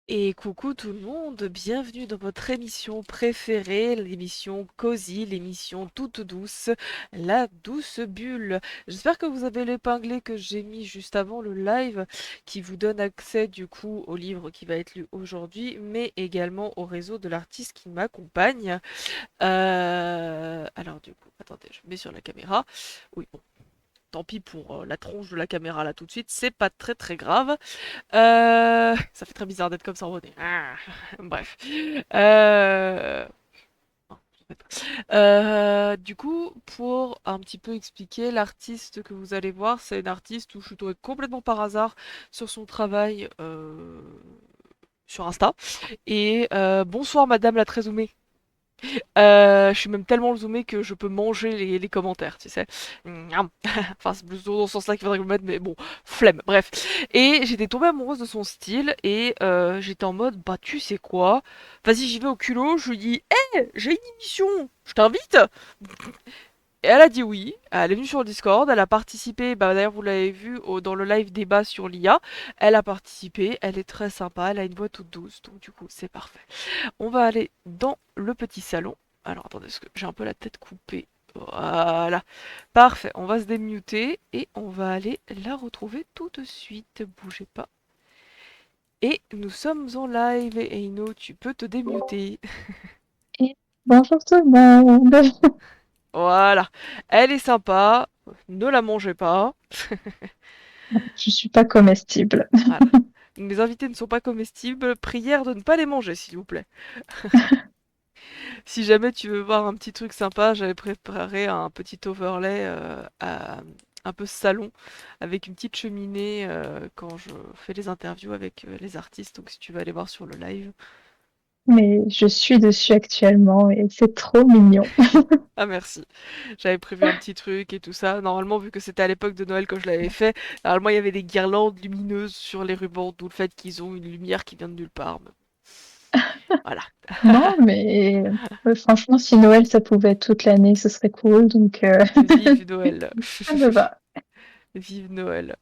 Et coucou tout le monde, bienvenue dans votre émission préférée, l'émission Cosy, l'émission toute douce, la douce bulle. J'espère que vous avez l'épinglé que j'ai mis juste avant le live, qui vous donne accès du coup au livre qui va être lu aujourd'hui, mais également au réseau de l'artiste qui m'accompagne. Alors du coup, attendez, je me mets sur la caméra. Oui, bon. Tant pis pour la tronche de la caméra là tout de suite, c'est pas très très grave. Ça fait très bizarre d'être comme ça en mode. Ah, bref. Non, je sais pas. Du coup, pour un petit peu expliquer, l'artiste que vous allez voir, c'est une artiste où je suis tombée complètement par hasard sur son travail sur Insta. Et bonsoir Madame la très zoomée. Je suis même tellement zoomé que je peux manger les commentaires, tu sais. Miam. Enfin, c'est plutôt dans ce sens-là qu'il faudrait que je le mette, mais bon, flemme, bref. Et j'étais tombée amoureuse de son style, et j'étais en mode, bah tu sais quoi, vas-y j'y vais au culot, je lui dis, hé, j'ai une émission, je t'invite. Et elle a dit oui, elle est venue sur le Discord, elle a participé, bah d'ailleurs vous l'avez vu dans le live débat sur l'IA, elle a participé, elle est très sympa, elle a une voix toute douce, donc du coup c'est parfait. On va aller dans le petit salon. Alors attendez, parce que j'ai un peu la tête coupée. Voilà. Parfait. On va se démuter et on va aller la retrouver tout de suite. Bougez pas. Et nous sommes en live. Et Eino, tu peux te démuter. Et bonjour tout le monde. Voilà. Elle est sympa. Ne la mangez pas. Je suis pas comestible. Voilà. Mes invités ne sont pas comestibles. Prière de ne pas les manger, s'il vous plaît. Si jamais tu veux voir un petit truc sympa, j'avais préparé un petit overlay un peu salon avec une petite cheminée quand je fais les interviews avec les artistes. Donc si tu veux aller voir sur le live. Mais je suis dessus actuellement et c'est trop mignon. Ah merci. J'avais prévu un petit truc et tout ça. Normalement, vu que c'était à l'époque de Noël que je l'avais fait, normalement il y avait des guirlandes lumineuses sur les rubans, d'où le fait qu'ils ont une lumière qui vient de nulle part. Mais voilà. Non, mais franchement, si Noël, ça pouvait être toute l'année, ce serait cool. Donc, Vive Noël. ça me va. Vive Noël.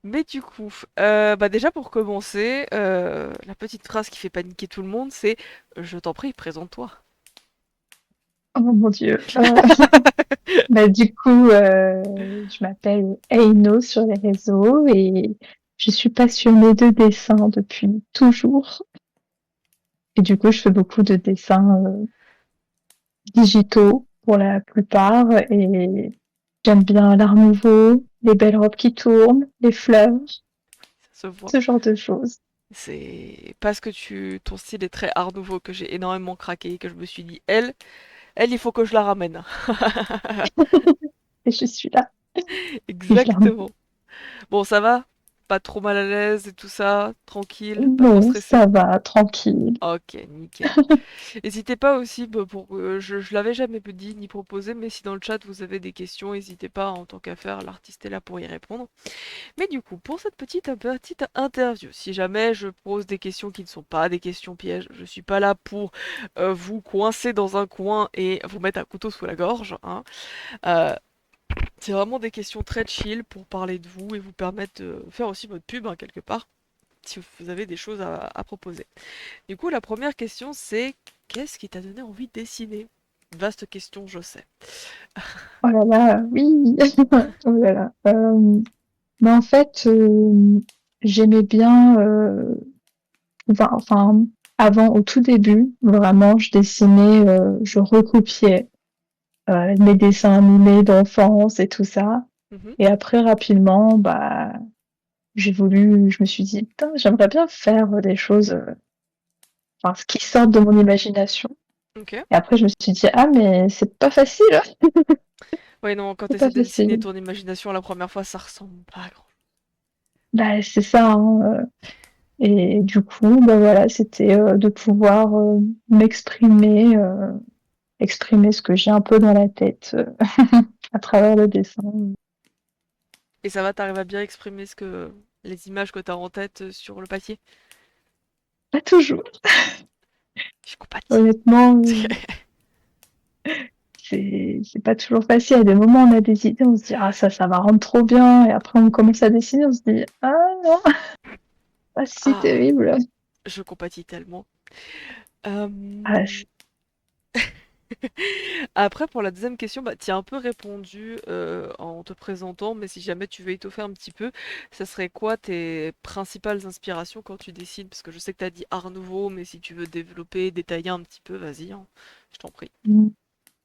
Mais du coup, bah déjà pour commencer, la petite phrase qui fait paniquer tout le monde, c'est je t'en prie, présente-toi. Oh mon Dieu. Bah, du coup, je m'appelle Eino sur les réseaux et je suis passionnée de dessin depuis toujours. Et du coup, je fais beaucoup de dessins digitaux pour la plupart et j'aime bien l'art nouveau, les belles robes qui tournent, les fleurs, Ça se voit. ce genre de choses. C'est parce que ton style est très art nouveau que j'ai énormément craqué, que je me suis dit, elle, il faut que je la ramène. Et je suis là, évidemment. Exactement. Bon, ça va? Pas trop mal à l'aise et tout ça? Tranquille? Pas trop Non, stressé? ça va, tranquille. Ok, nickel. N'hésitez pas aussi, bah, je l'avais jamais dit ni proposé, mais si dans le chat vous avez des questions, n'hésitez pas, en tant qu'affaire, l'artiste est là pour y répondre. Mais du coup, pour cette petite interview, si jamais je pose des questions qui ne sont pas des questions pièges, je suis pas là pour vous coincer dans un coin et vous mettre un couteau sous la gorge, hein. Euh, c'est vraiment des questions très chill pour parler de vous et vous permettre de faire aussi votre pub, hein, quelque part, si vous avez des choses à proposer. Du coup, la première question, c'est qu'est-ce qui t'a donné envie de dessiner? Vaste question, je sais. Oh là là, oui. Oh là là. Mais en fait, j'aimais bien, enfin, avant, au tout début, vraiment, je dessinais, je recopiais mes dessins animés d'enfance et tout ça. Mhm. Et après, rapidement, bah, je me suis dit, putain, j'aimerais bien faire des choses, enfin, ce qui sortent de mon imagination. Ok. Et après, je me suis dit, ah, mais c'est pas facile, hein, Ouais, non, quand c'est t'essaies pas de dessiner facile. ton imagination la première fois, ça ressemble pas à grand. Bah, c'est ça, hein, et du coup, bah voilà, c'était de pouvoir exprimer ce que j'ai un peu dans la tête à travers le dessin. Et ça va, t'arrives à bien exprimer les images que t'as en tête sur le papier? Pas toujours, Je compatis. honnêtement, c'est pas toujours facile. À des moments, on a des idées, on se dit ah ça va rendre trop bien, et après on commence à dessiner, on se dit ah non, pas si Ah, terrible. Je compatis tellement. Ah, Euh, Après, pour la deuxième question, bah, tu as un peu répondu en te présentant, mais si jamais tu veux étoffer un petit peu, ça serait quoi tes principales inspirations quand tu dessines? Parce que je sais que tu as dit Art Nouveau, mais si tu veux développer, détailler un petit peu, vas-y, hein, je t'en prie. mm,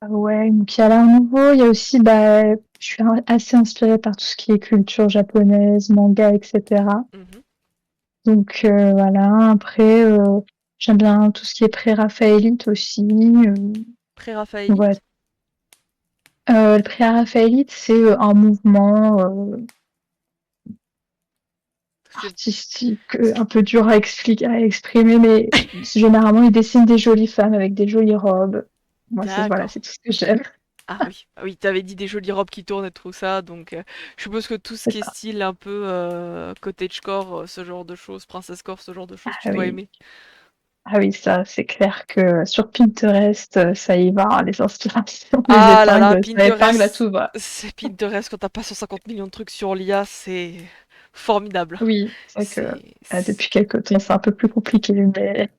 ouais, donc il y a l'art nouveau, il y a aussi, bah, je suis assez inspirée par tout ce qui est culture japonaise, manga, etc. Mhm. Donc voilà, après, j'aime bien tout ce qui est pré-raphaélite aussi. Ouais. Pré-Raphaélite? Le pré-raphaélite, c'est un mouvement C'est... artistique un peu dur à expliquer, à exprimer, mais généralement, ils dessinent des jolies femmes avec des jolies robes. Moi, c'est voilà, D'accord. c'est tout ce que j'aime. Ah oui, t'avais dit des jolies robes qui tournent et tout ça, donc je suppose que tout ce C'est qui est ça. style un peu cottagecore, ce genre de choses, princesscore, ce genre de choses, tu Ah dois oui. aimer. Ah oui, ça, c'est clair que sur Pinterest, ça y va, hein, les inspirations, Ah là là, ça épingle à Pinterest, tout va. c'est Pinterest quand t'as pas 150 millions de trucs sur l'IA, c'est formidable. Oui, c'est vrai que C'est- depuis quelques temps, c'est un peu plus compliqué, mais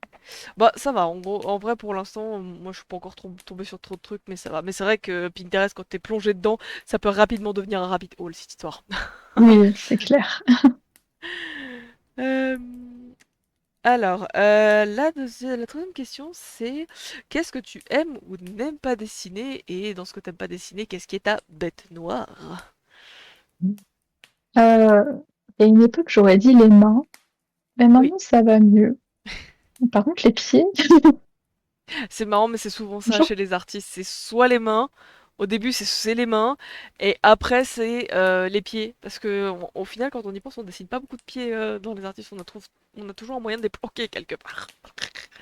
Bah ça va, en gros, en vrai pour l'instant, moi je suis pas encore tombée sur trop de trucs, mais ça va. Mais c'est vrai que Pinterest, quand t'es plongé dedans, ça peut rapidement devenir un rabbit hole cette histoire. oui, c'est clair. Euh, Alors, la troisième question, c'est qu'est-ce que tu aimes ou n'aimes pas dessiner? Et dans ce que t'aimes pas dessiner, qu'est-ce qui est ta bête noire? Euh, il y a une époque, j'aurais dit les mains, mais Oui, maintenant, ça va mieux. Par contre, les pieds, c'est marrant, mais c'est souvent ça genre, chez les artistes. C'est soit les mains, au début c'est les mains, et après c'est les pieds. Parce que au final, quand on y pense, on dessine pas beaucoup de pieds dans les artistes. On a toujours un moyen de les planquer quelque part.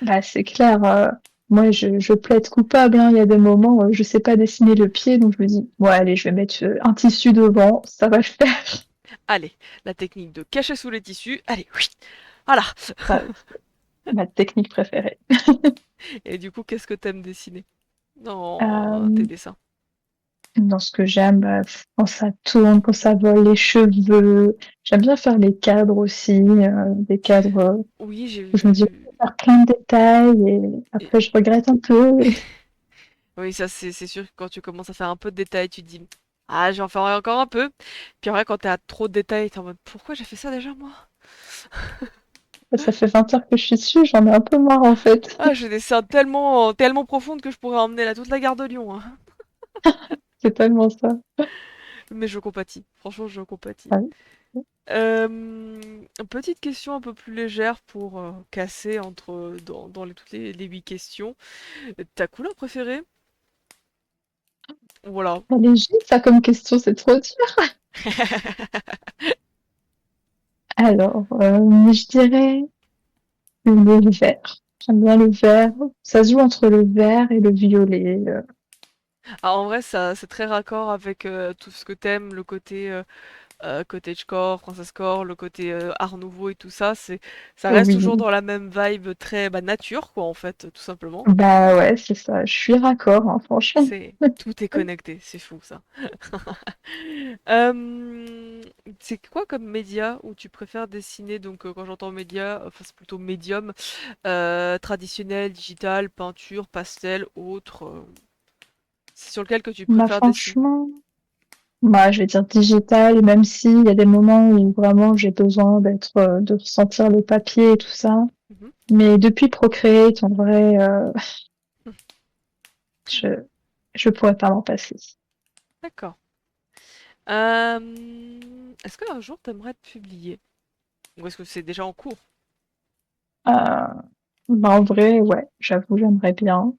bah, c'est clair. Moi, je plaide coupable, hein. Il y a des moments, je sais pas dessiner le pied, donc je me dis, ouais, allez, je vais mettre un tissu devant, ça va le faire. Allez, la technique de cacher sous les tissus. Allez, oui, voilà. Ça, c'est ma technique préférée. Et du coup, qu'est-ce que t'aimes dessiner dans tes Euh, dessins? Dans ce que j'aime, bah, quand ça tourne, quand ça vole, les cheveux. J'aime bien faire les cadres aussi, des cadres Oui, j'ai où je me dis, vu. je vais faire plein de détails et et- après je regrette un peu. Oui, ça c'est sûr que quand tu commences à faire un peu de détails, tu te dis ah, j'en ferai encore un peu. Puis après, quand t'es à trop de détails, t'es en mode pourquoi j'ai fait ça déjà moi? Ça fait 20 heures que je suis dessus, j'en ai un peu marre en fait. Ah, j'ai des scènes tellement profondes que je pourrais emmener là toute la gare de Lyon, hein. C'est tellement ça. Mais je compatis. Franchement, je compatis. Ouais. Petite question un peu plus légère pour casser dans toutes les 8 questions. Ta couleur préférée? Voilà. C'est léger ça comme question, c'est trop dur. Alors, je dirais le vert. J'aime bien le vert. Ça se joue entre le vert et le violet. Ah, en vrai, ça, c'est très raccord avec tout ce que t'aimes, le côté cottagecore, princesscore, le côté art nouveau et tout ça. Ça reste toujours Oui, dans la même vibe très bah, nature, quoi, en fait, tout simplement. bah ouais, c'est ça. Je suis raccord, hein, franchement. Tout est connecté, c'est fou ça. Euh, c'est quoi comme média où tu préfères dessiner? Donc, quand j'entends média, enfin, c'est plutôt médium, traditionnel, digital, peinture, pastel, autre. C'est sur lequel que tu Bah préfères dessiner? franchement, bah, je vais dire digital, même s'il y a des moments où vraiment j'ai besoin de ressentir le papier et tout ça. Mhm. Mais depuis Procreate, en vrai, je, je pourrais pas m'en passer. D'accord. Est-ce qu'un jour t'aimerais te publier? Ou est-ce que c'est déjà en cours? Euh, Bah en vrai, ouais, j'avoue, j'aimerais bien.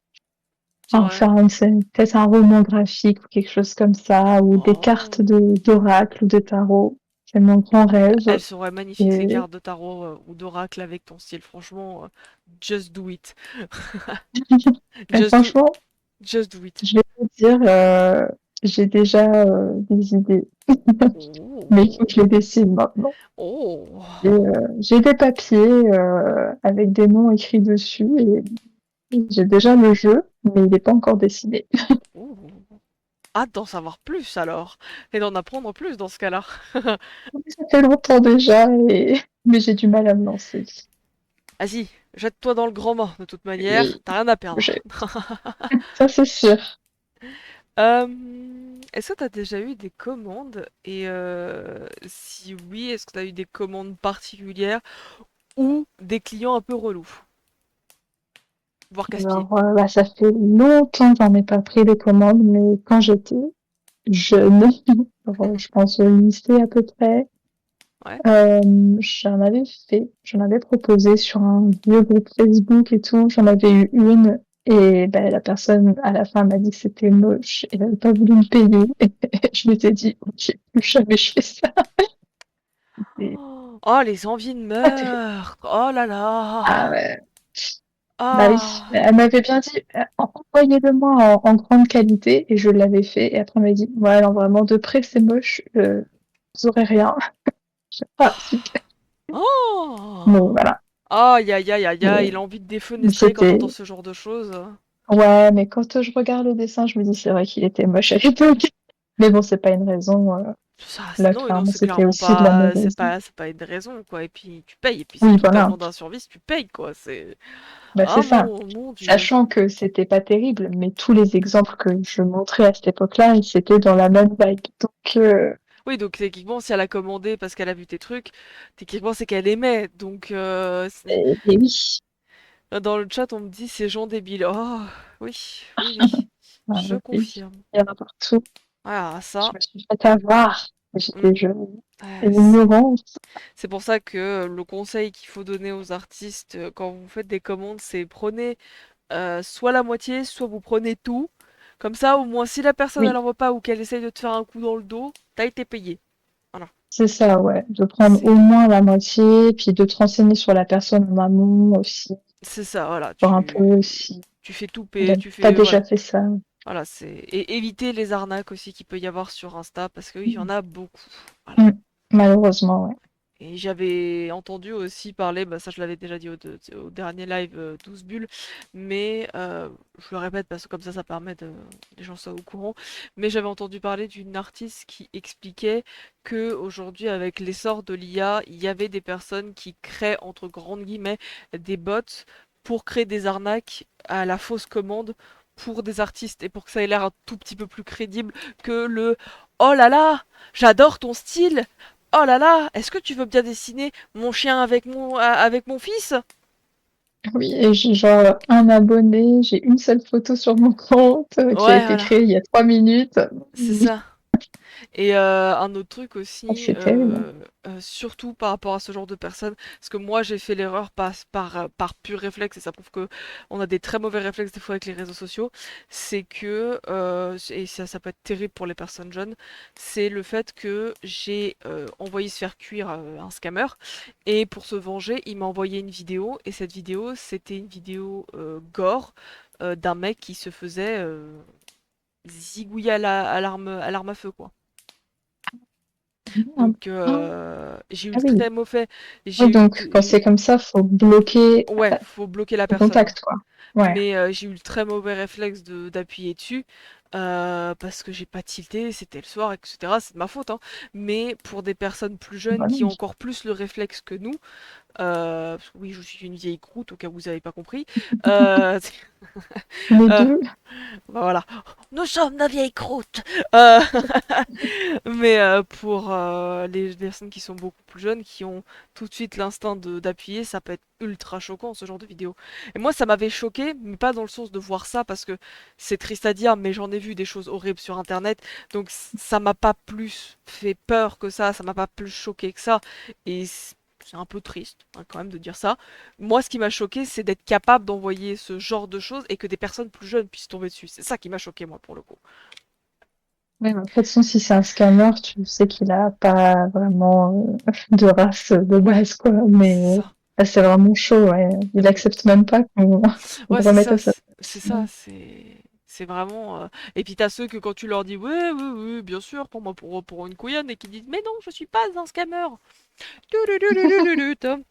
Enfin, T'aimerais... faire une scène, peut-être un roman graphique ou quelque chose comme ça, ou des cartes Oh. d'oracle ou de tarot. C'est mon grand Elles rêve. seraient magnifiques ces Et, cartes de tarot ou d'oracle avec ton style. Franchement, just do it. et Just do, franchement, just do it. je vais te dire, j'ai déjà des idées. Mais il faut que je les Oh. dessine maintenant. Et, Oh. j'ai des papiers avec des noms écrits dessus et j'ai déjà le jeu, mais il n'est pas encore dessiné. Oh. Hâte d'en savoir plus alors. Et d'en apprendre plus dans ce cas-là. Ça fait longtemps déjà, mais j'ai du mal à me lancer. Vas-y, jette-toi dans le grand bain, de toute manière, Oui, t'as rien à perdre. j'ai- ça c'est sûr. Est-ce que t'as déjà eu des commandes? Et si oui, est-ce que t'as eu des commandes particulières ou des clients un peu relous, voire casse-pieds? Alors, bah, ça fait longtemps que j'en ai pas pris des commandes, mais quand j'étais jeune, alors, je pense au lycée à peu près, Ouais. j'en avais proposé sur un vieux groupe Facebook et tout. J'en avais eu une et ben, la personne à la fin m'a dit que c'était moche et elle n'avait pas voulu me payer. Et je m'étais dit, ok, plus jamais je fais ça. Et, Oh, les envies de ah, t'es- meurtre! Oh là ah là! ouais. Bah oui, Ah! elle m'avait bien dit, envoyez-le-moi en grande qualité et je l'avais fait. Et après, elle m'a dit, ouais, alors vraiment, de près, c'est moche, vous aurez rien. Ah, super. Oh! Bon, voilà. Aïe aïe aïe aïe aïe, il Mais, a envie de mais défenestrer quand t'entends c'était, ce genre de choses. ouais, mais quand je regarde le dessin, je me dis, c'est vrai qu'il était moche à l'époque. Mais bon, c'est pas une raison. Ça, Là, non, non, clairement, c'est c'était clairement aussi de la pas, mauvaise. c'est pas une raison, quoi. Et puis, tu payes. Et puis, Oui, surtout que t'as voilà. demandé un service, tu payes, quoi. C'est, Bah, c'est ah, ça. mon Dieu. Sachant que c'était pas terrible, mais tous les exemples que je montrais à cette époque-là, ils étaient dans la même vibe. Donc, Oui, donc, techniquement, si elle a commandé parce qu'elle a vu tes trucs, techniquement, c'est qu'elle aimait. Donc, et oui. dans le chat, on me dit ces gens débiles. Oh, oui, oui, oui. Ah, Je oui, confirme. il y en a partout. Ah, Je ça. me suis fait avoir. Hmm. J'étais jeune et C'est ignorante. c'est pour ça que le conseil qu'il faut donner aux artistes quand vous faites des commandes, c'est prenez soit la moitié, soit vous prenez tout. Comme ça, au moins, si la personne elle Oui, envoie pas ou qu'elle essaye de te faire un coup dans le dos, t'as été payé. Voilà. c'est ça, ouais. De prendre au C'est moins la moitié, puis de te renseigner sur la personne en amont aussi, c'est ça, voilà. voir un peu Tu si tu fais tout il a payer, tu pas fais déjà voilà. fait ça. Voilà, c'est et éviter les arnaques aussi qu'il peut y avoir sur Insta parce qu'il y en Mm. a beaucoup. Voilà. Mm. Malheureusement, ouais. Et j'avais entendu aussi parler, bah ça je l'avais déjà dit au dernier live 12 bulles, mais je le répète parce que comme ça permet de les gens soient au courant, mais j'avais entendu parler d'une artiste qui expliquait que aujourd'hui avec l'essor de l'IA, il y avait des personnes qui créent entre grandes guillemets des bots pour créer des arnaques à la fausse commande pour des artistes et pour que ça ait l'air un tout petit peu plus crédible que le oh là là, j'adore ton style. Oh là là, est-ce que tu veux bien dessiner mon chien avec mon fils? Oui, et j'ai genre un abonné, j'ai une seule photo sur mon compte qui a Ouais, été voilà, créée il y a 3 minutes. c'est Oui, ça. Et un autre truc aussi, c'est terrible. surtout par rapport à ce genre de personnes, parce que moi j'ai fait l'erreur par pur réflexe, et ça prouve que on a des très mauvais réflexes des fois avec les réseaux sociaux, c'est que, et ça peut être terrible pour les personnes jeunes, c'est le fait que j'ai envoyé se faire cuire un scammer, et pour se venger, il m'a envoyé une vidéo, et cette vidéo c'était une vidéo gore d'un mec qui se faisait zigouiller à l'arme à feu, quoi. Ah, Donc j'ai eu ah le oui. très mauvais, Oui, j'ai eu donc quand c'est comme ça, faut bloquer ouais, faut bloquer la le personne. contact, quoi. Ouais. Mais j'ai eu le très mauvais réflexe de d'appuyer dessus parce que j'ai pas tilté, c'était le soir, etc. C'est de ma faute, hein. Mais pour des personnes plus jeunes Voilà. qui ont encore plus le réflexe que nous, parce que oui, je suis une vieille croûte au cas où vous avez pas compris. euh, Les euh, deux. bah voilà, nous sommes de vieilles croûtes. Euh, Mais pour les personnes qui sont beaucoup plus jeunes, qui ont tout de suite l'instinct d'appuyer, ça peut être ultra choquant ce genre de vidéo. Et moi, ça m'avait choqué, mais pas dans le sens de voir ça, parce que c'est triste à dire, mais j'en ai vu des choses horribles sur Internet, donc ça m'a pas plus fait peur que ça m'a pas plus choqué que ça. Et c'est un peu triste hein, quand même de dire ça. Moi, ce qui m'a choqué, c'est d'être capable d'envoyer ce genre de choses et que des personnes plus jeunes puissent tomber dessus. C'est ça qui m'a choqué, moi, pour le coup. Ouais, bah, de toute façon, si c'est un scammer, tu sais qu'il a pas vraiment de race de Ouais, base, quoi. Mais c'est ça. là, c'est vraiment chaud, ouais. Il accepte même pas qu'on Ouais, le remette à sa c'est place. ça, c'est vraiment. Et puis t'as ceux que quand tu leur dis ouais, oui, oui, bien sûr, pour moi, pour une couillonne, et qui disent mais non, je suis pas un scammer. Tududududududut.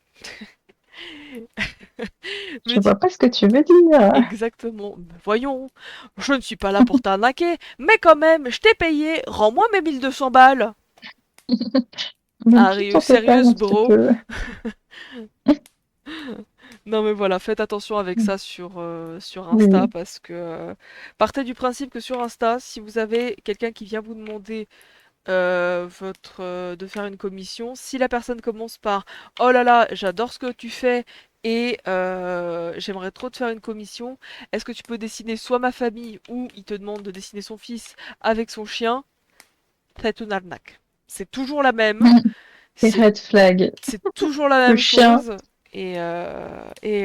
Je Me vois dis pas ce que tu veux dire. exactement. Mais voyons, je ne suis pas là pour t'arnaquer, mais quand même, je t'ai payé, rends-moi mes 1200 balles. Même Are plus you ton PayPal un serious, petit bro? peu. Non mais voilà, faites attention avec ça sur Insta Oui. parce que partez du principe que sur Insta, si vous avez quelqu'un qui vient vous demander de faire une commission, si la personne commence par «Oh là là, j'adore ce que tu fais et j'aimerais trop te faire une commission, est-ce que tu peux dessiner soit ma famille ou il te demande de dessiner son fils avec son chien?» Faites une arnaque. C'est toujours la même, Les c'est red flags. c'est toujours la Le même chien, chose. Et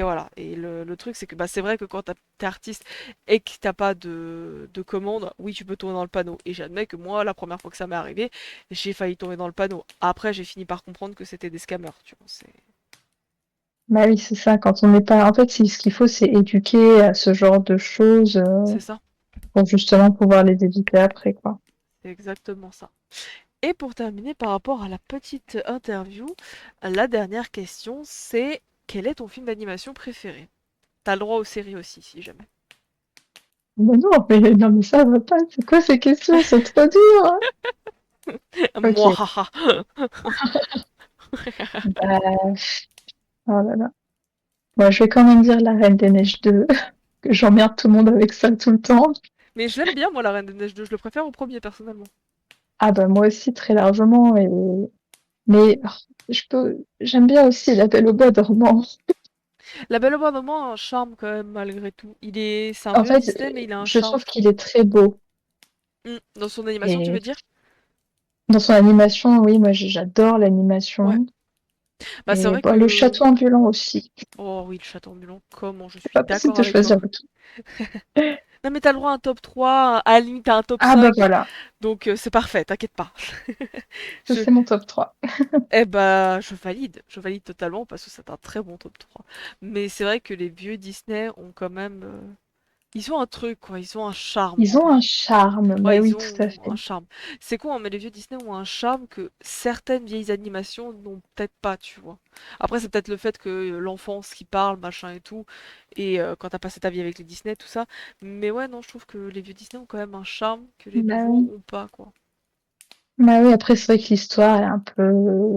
voilà. Et le truc, c'est que bah, c'est vrai que quand t'es artiste et que t'as pas de commande, oui, tu peux tomber dans le panneau. Et j'admets que moi, la première fois que ça m'est arrivé, j'ai failli tomber dans le panneau. Après, j'ai fini par comprendre que c'était des scammers, tu vois. bah oui, c'est ça. Quand on n'est pas, en fait, ce qu'il faut, c'est éduquer à ce genre de choses C'est ça. pour justement pouvoir les éviter après, quoi. C'est exactement ça. Et pour terminer, par rapport à la petite interview, la dernière question, c'est quel est ton film d'animation préféré? T'as le droit aux séries aussi, si jamais. Mais non, mais ça va pas. C'est quoi ces questions? C'est trop dur, hein. Ok. Mouahaha. Bah, oh là là. Moi, je vais quand même dire La Reine des Neiges 2, que j'emmerde tout le monde avec ça tout le temps. Mais je l'aime bien, moi, la Reine des Neiges 2. Je le préfère au premier, personnellement. Ah bah moi aussi très largement. Mais j'aime bien aussi La Belle au bois dormant. La Belle au bois dormant a un charme, quand même, malgré tout. C'est un En vieux fait, Disney, mais il a un je charme, trouve je qu'il trouve. est très beau. Dans son animation, tu Et veux dire? dans son animation, oui, moi j'adore Ouais. l'animation. Bah, c'est Et vrai bon, le que... château ambulant aussi. Oh oui, le château ambulant, comment je C'est suis pas possible d'accord de avec toi. choisir le tout. Non, mais t'as le droit à un top 3, à la limite, t'as un top Ah bah 5, voilà, donc c'est parfait, t'inquiète pas. ça Je... c'est mon top 3. Eh bah, je valide totalement parce que c'est un très bon top 3. Mais c'est vrai que les vieux Disney ont quand même... Ils ont un truc, quoi, ils ont un charme Ils en ont plus. un charme, Ouais, mais ils oui, tout à ont fait. un charme. C'est con, hein, mais les vieux Disney ont un charme que certaines vieilles animations n'ont peut-être pas, tu vois. Après, c'est peut-être le fait que l'enfance qui parle, machin et tout, et quand t'as passé ta vie avec les Disney, tout ça. Mais ouais, non, je trouve que les vieux Disney ont quand même un charme que les Bah nouveaux oui. ont pas, quoi. Bah oui, après c'est vrai que l'histoire est un peu,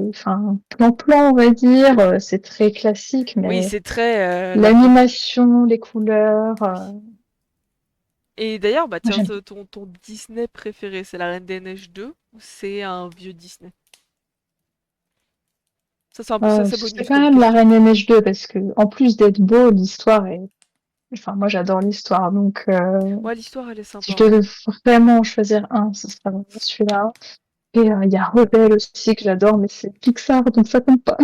enfin, plan-plan on va dire, c'est très classique, Oui, mais c'est très l'animation, les couleurs, Oui. Et d'ailleurs, bah moi tiens, j'aime bien. ton Disney préféré, c'est La Reine des Neiges 2 ou c'est un vieux Disney? Ça, c'est C'est bonus quand comme même La question. Reine des Neiges 2 parce que en plus d'être beau, l'histoire est, enfin moi j'adore l'histoire, donc Ouais, l'histoire, elle est si sympa, je ouais. devais vraiment choisir un, ce serait vraiment celui-là. Et il y a Rebelle aussi que j'adore, mais c'est Pixar, donc ça compte pas.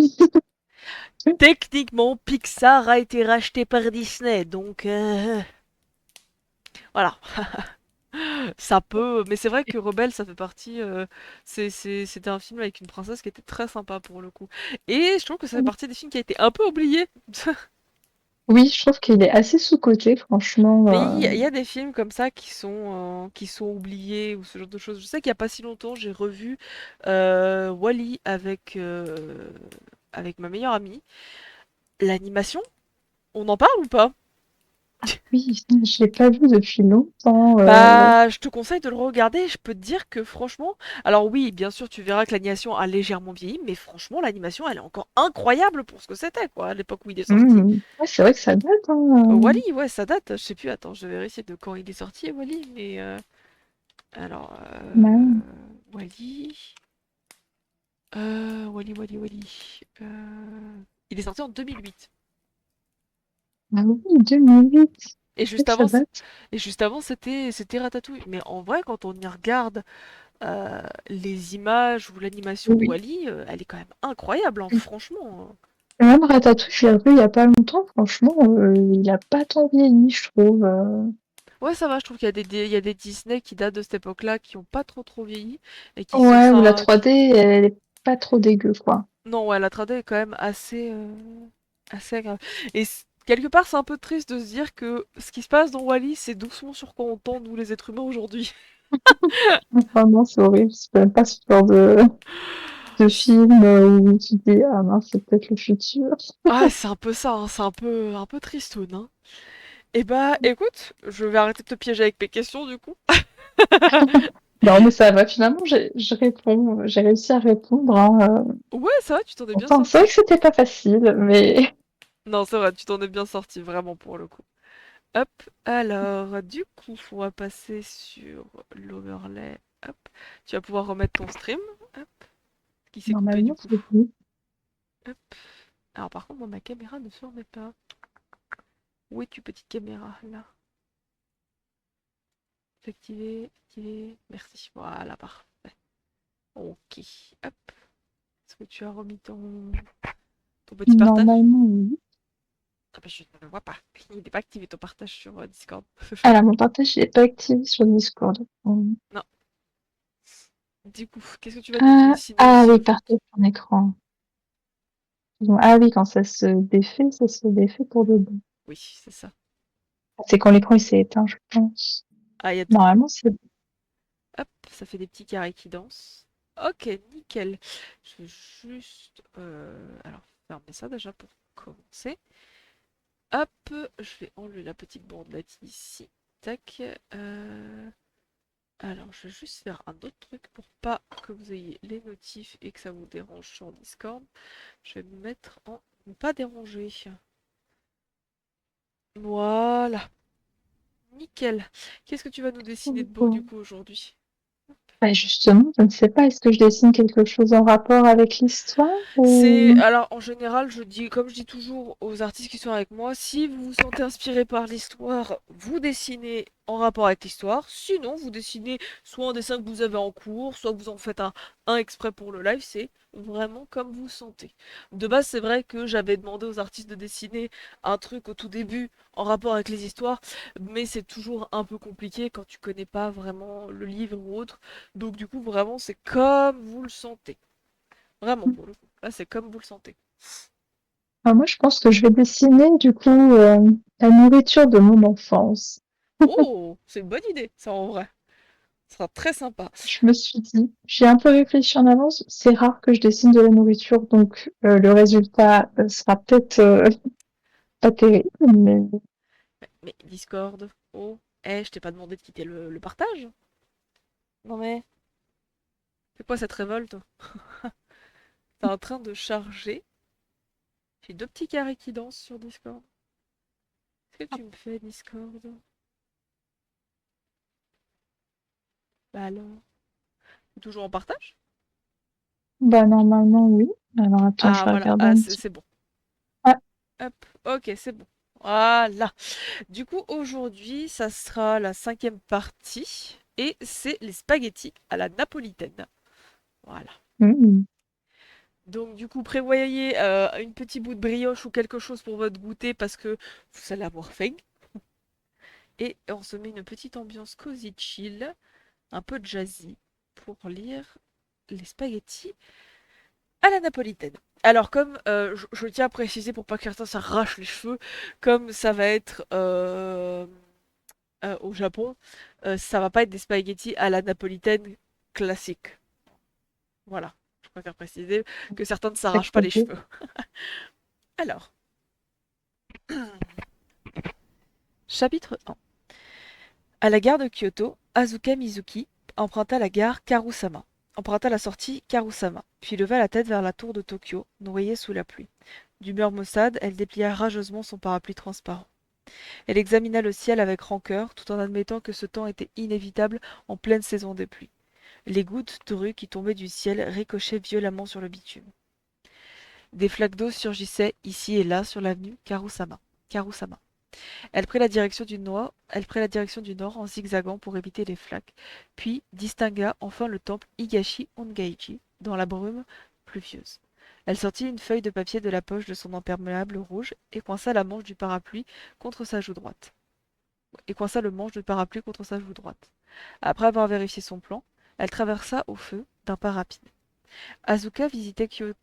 Techniquement, Pixar a été racheté par Disney, donc voilà, ça peut. Mais c'est vrai que Rebelle, ça fait partie. C'était un film avec une princesse qui était très sympa pour le coup. Et je trouve que ça fait partie des films qui a été un peu oublié. Oui, je trouve qu'il est assez sous-coté, franchement. Mais il y a des films comme ça qui sont oubliés ou ce genre de choses. Je sais qu'il y a pas si longtemps, j'ai revu Wall-E avec ma meilleure amie. L'animation, on en parle ou pas? Oui, je l'ai pas vu depuis longtemps. Bah, je te conseille de le regarder. Je peux te dire que franchement, alors oui, bien sûr, tu verras que l'animation a légèrement vieilli, mais franchement, l'animation, elle est encore incroyable pour ce que c'était, quoi, à l'époque où il est sorti. Ouais, c'est vrai que ça date, hein. Wall-E, ouais, ça date. Je sais plus. Attends, je vais vérifier de quand il est sorti, Wall-E. Mais alors, Ouais. Wall-E, Wall-E. Il est sorti en 2008. Ah oui, 2008. Et C'est juste que ça avant, date. c'était Ratatouille. Mais en vrai, quand on y regarde les images ou l'animation de Oui. Wall-E, elle est quand même incroyable, hein, franchement. Et même Ratatouille, je l'ai revu il y a pas longtemps. Franchement, il a pas tant vieilli, je trouve. Ouais, ça va, je trouve qu'il y a il y a des Disney qui datent de cette époque-là, qui ont pas trop vieilli, et qui sont Ouais, ou la ça. 3D, elle est pas trop dégueu, quoi. Non, ouais, la 3D est quand même assez agréable. Et quelque part, c'est un peu triste de se dire que ce qui se passe dans Wall-E, c'est doucement sur quoi on tend, nous les êtres humains, aujourd'hui. Vraiment, c'est horrible. C'est même pas ce genre de film où tu te dis, ah mince, c'est peut-être le futur. Ah, c'est un peu ça, hein, c'est un peu tristoun, hein. Eh bah, écoute, je vais arrêter de te piéger avec mes questions, du coup. Non, mais ça va. Finalement, je réponds. J'ai réussi à répondre, hein. Ouais, ça va, tu t'en es bien Enfin, c'est vrai sorti. que c'était pas facile, mais Non, c'est vrai, tu t'en es bien sorti, vraiment, pour le coup. Hop, alors, du coup, on va passer sur l'overlay. Hop, tu vas pouvoir remettre ton stream. Hop, qui s'est coupé du Normalement, coup. c'est bon. Hop. Alors, par contre, moi, ma caméra ne se remet pas. Où es-tu, petite caméra? Là. Activer, activer. Merci. Voilà, parfait. Ok. Hop. Est-ce que tu as remis ton petit partage? Normalement, oui. Ah bah, je ne le vois pas. Il n'est pas activé ton partage sur Discord. Alors, mon partage n'est pas activé sur Discord. Non. Du coup, qu'est-ce que tu vas nous Ah, dessiner ah aussi oui, aujourd'hui? partage ton écran. Ah oui, quand ça se défait pour de bon. Oui, c'est ça. C'est quand l'écran il s'est éteint, je pense. Ah, il y a tout. Normalement, c'est bon. Hop, ça fait des petits carrés qui dansent. Ok, nickel. Je vais juste... alors, fermer ça déjà pour commencer. Hop, je vais enlever la petite bandelette ici. Tac. Alors, je vais juste faire un autre truc pour pas que vous ayez les notifs et que ça vous dérange sur Discord. Je vais me mettre en ne pas déranger. Voilà, nickel. Qu'est-ce que tu vas nous dessiner de beau du Bon. coup aujourd'hui? Bah, justement, je ne sais pas, est-ce que je dessine quelque chose en rapport avec l'histoire C'est ou... alors en général, je dis comme je dis toujours aux artistes qui sont avec moi, si vous vous sentez inspiré par l'histoire, vous dessinez en rapport avec l'histoire. Sinon, vous dessinez soit un dessin que vous avez en cours, soit vous en faites un exprès pour le live. C'est vraiment comme vous sentez. De base, c'est vrai que j'avais demandé aux artistes de dessiner un truc au tout début en rapport avec les histoires, mais c'est toujours un peu compliqué quand tu connais pas vraiment le livre ou autre. Donc du coup, vraiment, c'est comme vous le sentez. Vraiment, pour le coup. Là, c'est comme vous le sentez. Moi, je pense que je vais dessiner, du coup, la nourriture de mon enfance. Oh, c'est une bonne idée, ça en vrai. Ce sera très sympa. Je me suis dit, j'ai un peu réfléchi en avance, c'est rare que je dessine de la nourriture, donc le résultat sera peut-être pas terrible, mais Mais Discord, oh, je t'ai pas demandé de quitter le partage. Non mais, c'est quoi cette révolte? T'es en train de charger. J'ai deux petits carrés qui dansent sur Discord. Qu'est-ce que tu me fais, Discord? Bah alors, t'es toujours en partage? bah normalement oui. Alors attends, je Ah vais voilà, regarder ah un c'est petit c'est bon. peu. Ah, Hop, ok, c'est bon. Voilà. Du coup, aujourd'hui, ça sera la cinquième partie. Et c'est les spaghettis à la napolitaine. Voilà. mmh. Donc du coup, prévoyez une petite bout de brioche ou quelque chose pour votre goûter parce que vous allez avoir faim. Et on se met une petite ambiance cozy chill, un peu jazzy, pour lire les spaghettis à la napolitaine. Alors comme je tiens à préciser pour pas que certains s'arrachent les cheveux, comme ça va être au Japon, ça va pas être des spaghettis à la napolitaine classique. Voilà, je préfère préciser que certains ne s'arrachent pas les D'accord. cheveux. Alors, chapitre 1. À la gare de Kyoto, Asuka Mizuki emprunta la gare Karusama, emprunta la sortie Karusama, puis leva la tête vers la tour de Tokyo, noyée sous la pluie. D'humeur maussade, elle déplia rageusement son parapluie transparent. Elle examina le ciel avec rancœur, tout en admettant que ce temps était inévitable en pleine saison des pluies. Les gouttes de qui tombaient du ciel ricochaient violemment sur le bitume. Des flaques d'eau surgissaient ici et là sur l'avenue Karusama. Karusama. Elle prit la direction du nord en zigzagant pour éviter les flaques, puis distingua enfin le temple Higashi Ongeiji dans la brume pluvieuse. Elle sortit une feuille de papier de la poche de son imperméable rouge et coinça la manche du parapluie contre sa joue droite. Et coinça le manche du parapluie contre sa joue droite. Après avoir vérifié son plan, elle traversa au feu d'un pas rapide. Asuka visitait Kyo-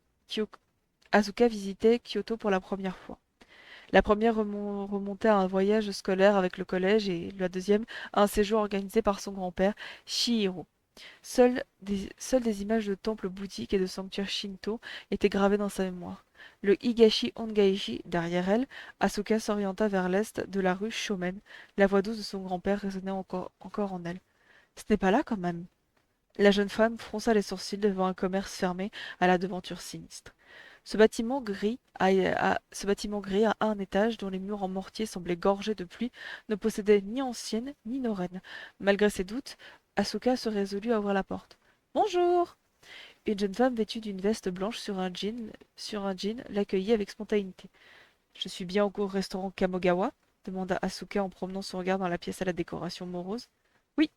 Asuka visitait Kyoto pour la première fois. La première remontait à un voyage scolaire avec le collège et la deuxième à un séjour organisé par son grand-père, Shihiro. Seules des images de temples bouddhiques et de sanctuaires shinto étaient gravées dans sa mémoire. Le Higashi Ongaiji, derrière elle, Asuka s'orienta vers l'est de la rue Shomen. La voix douce de son grand-père résonnait encore en elle. Ce n'est pas là quand même. La jeune femme fronça les sourcils devant un commerce fermé à la devanture sinistre. Ce bâtiment gris à un étage, dont les murs en mortier semblaient gorgés de pluie, ne possédait ni ancienne ni norrène. Malgré ses doutes, Asuka se résolut à ouvrir la porte. Bonjour! Une jeune femme vêtue d'une veste blanche sur un jean l'accueillit avec spontanéité. Je suis bien au restaurant Kamogawa? Demanda Asuka en promenant son regard dans la pièce à la décoration morose. Oui.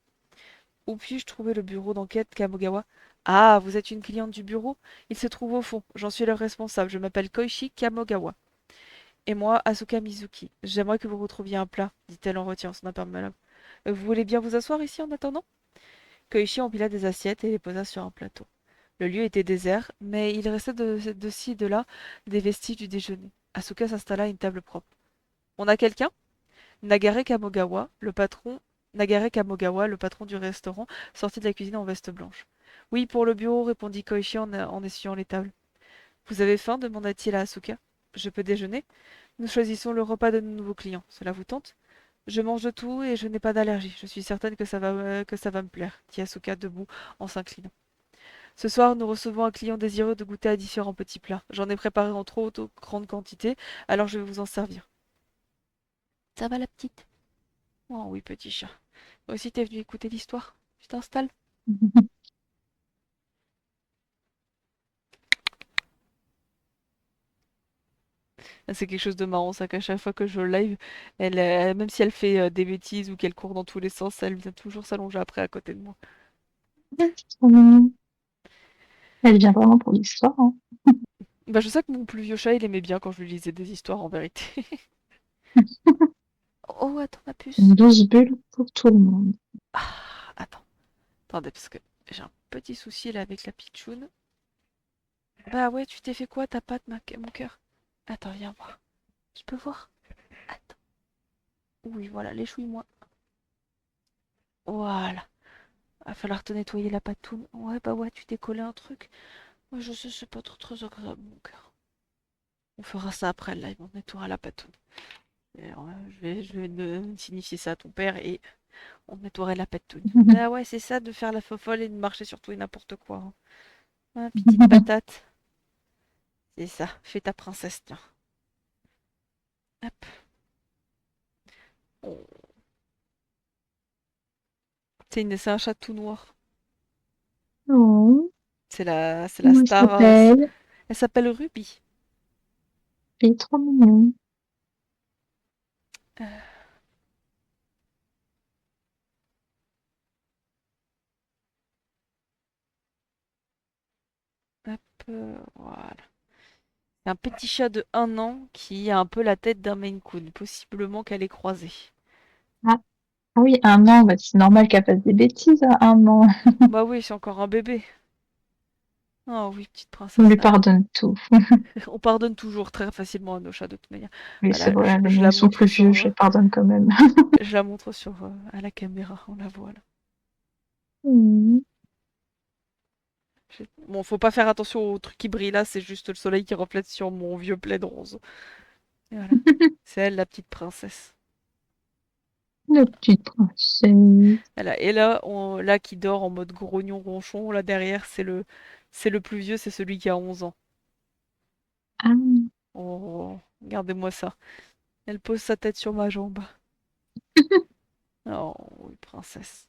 Où puis-je trouver le bureau d'enquête Kamogawa? Ah, vous êtes une cliente du bureau? Il se trouve au fond. J'en suis le responsable. Je m'appelle Koichi Kamogawa. Et moi, Asuka Mizuki. J'aimerais que vous retrouviez un plat, dit-elle en retirant son imperméable. Vous voulez bien vous asseoir ici en attendant? Koichi empila des assiettes et les posa sur un plateau. Le lieu était désert, mais il restait de ci et de là des vestiges du déjeuner. Asuka s'installa à une table propre. On a quelqu'un? Nagare Kamogawa, le patron du restaurant, sortit de la cuisine en veste blanche. Oui, pour le bureau, répondit Koichi en essuyant les tables. Vous avez faim? Demanda-t-il à Asuka. Je peux déjeuner? Nous choisissons le repas de nos nouveaux clients. Cela vous tente? Je mange de tout et je n'ai pas d'allergie. Je suis certaine que ça va me plaire, dit Asuka debout en s'inclinant. Ce soir, nous recevons un client désireux de goûter à différents petits plats. J'en ai préparé en trop grande quantité, alors je vais vous en servir. Ça va la petite? Oh oui, petit chat. Toi aussi, t'es venu écouter l'histoire? Tu t'installes? Ah, c'est quelque chose de marrant, ça qu'à chaque fois que je live, même si elle fait des bêtises ou qu'elle court dans tous les sens, elle vient toujours s'allonger après à côté de moi. C'est trop mignon. Elle vient vraiment pour l'histoire, hein. Bah, je sais que mon plus vieux chat, il aimait bien quand je lui lisais des histoires en vérité. Oh, attends, ma Une puce. douce bulle pour tout le monde. Ah, attendez, parce que j'ai un petit souci là avec la pitchoune. Bah ouais, tu t'es fait quoi, ta patte, mon cœur? Attends, viens voir. Je peux voir? Attends. Oui, voilà, l'échouille-moi. Voilà. Va falloir te nettoyer la patoune. Ouais, bah ouais, tu t'es collé un truc. Moi, je sais, c'est pas trop très agréable, mon cœur. On fera ça après le live, on nettoiera la patoune. Et, je vais signifier ça à ton père et on nettoiera la patoune. Bah ouais, c'est ça de faire la fofolle et de marcher sur tout et n'importe quoi, hein. Hein, petite patate. C'est ça, fais ta princesse, tiens. Hop. Oh. C'est un chat tout noir. Oh, C'est la comment il star. s'appelle? Elle s'appelle Ruby. Il est trop mignon. Euh, hop, voilà. C'est un petit chat de 1 an qui a un peu la tête d'un Maine Coon. Possiblement qu'elle est croisée. Ah, ah oui, 1 an, bah, c'est normal qu'elle fasse des bêtises à 1 an. Bah oui, c'est encore un bébé. Oh oui, petite On princesse. lui pardonne tout. On pardonne toujours très facilement à nos chats de toute manière. Oui, c'est Voilà, vrai, les je miens la ils sont montre plus vieux, sur, je les pardonne quand même. je la montre sur à la caméra. On la voit là. Mhm. Bon, faut pas faire attention au truc qui brille là, c'est juste le soleil qui reflète sur mon vieux plaid rose. Et voilà. C'est elle, la petite princesse. La petite princesse. Voilà. Et là, là qui dort en mode grognon ronchon, là derrière, c'est le plus vieux, c'est celui qui a 11 ans. Ah, Oh, regardez-moi ça. Elle pose sa tête sur ma jambe. Oh, oui, princesse.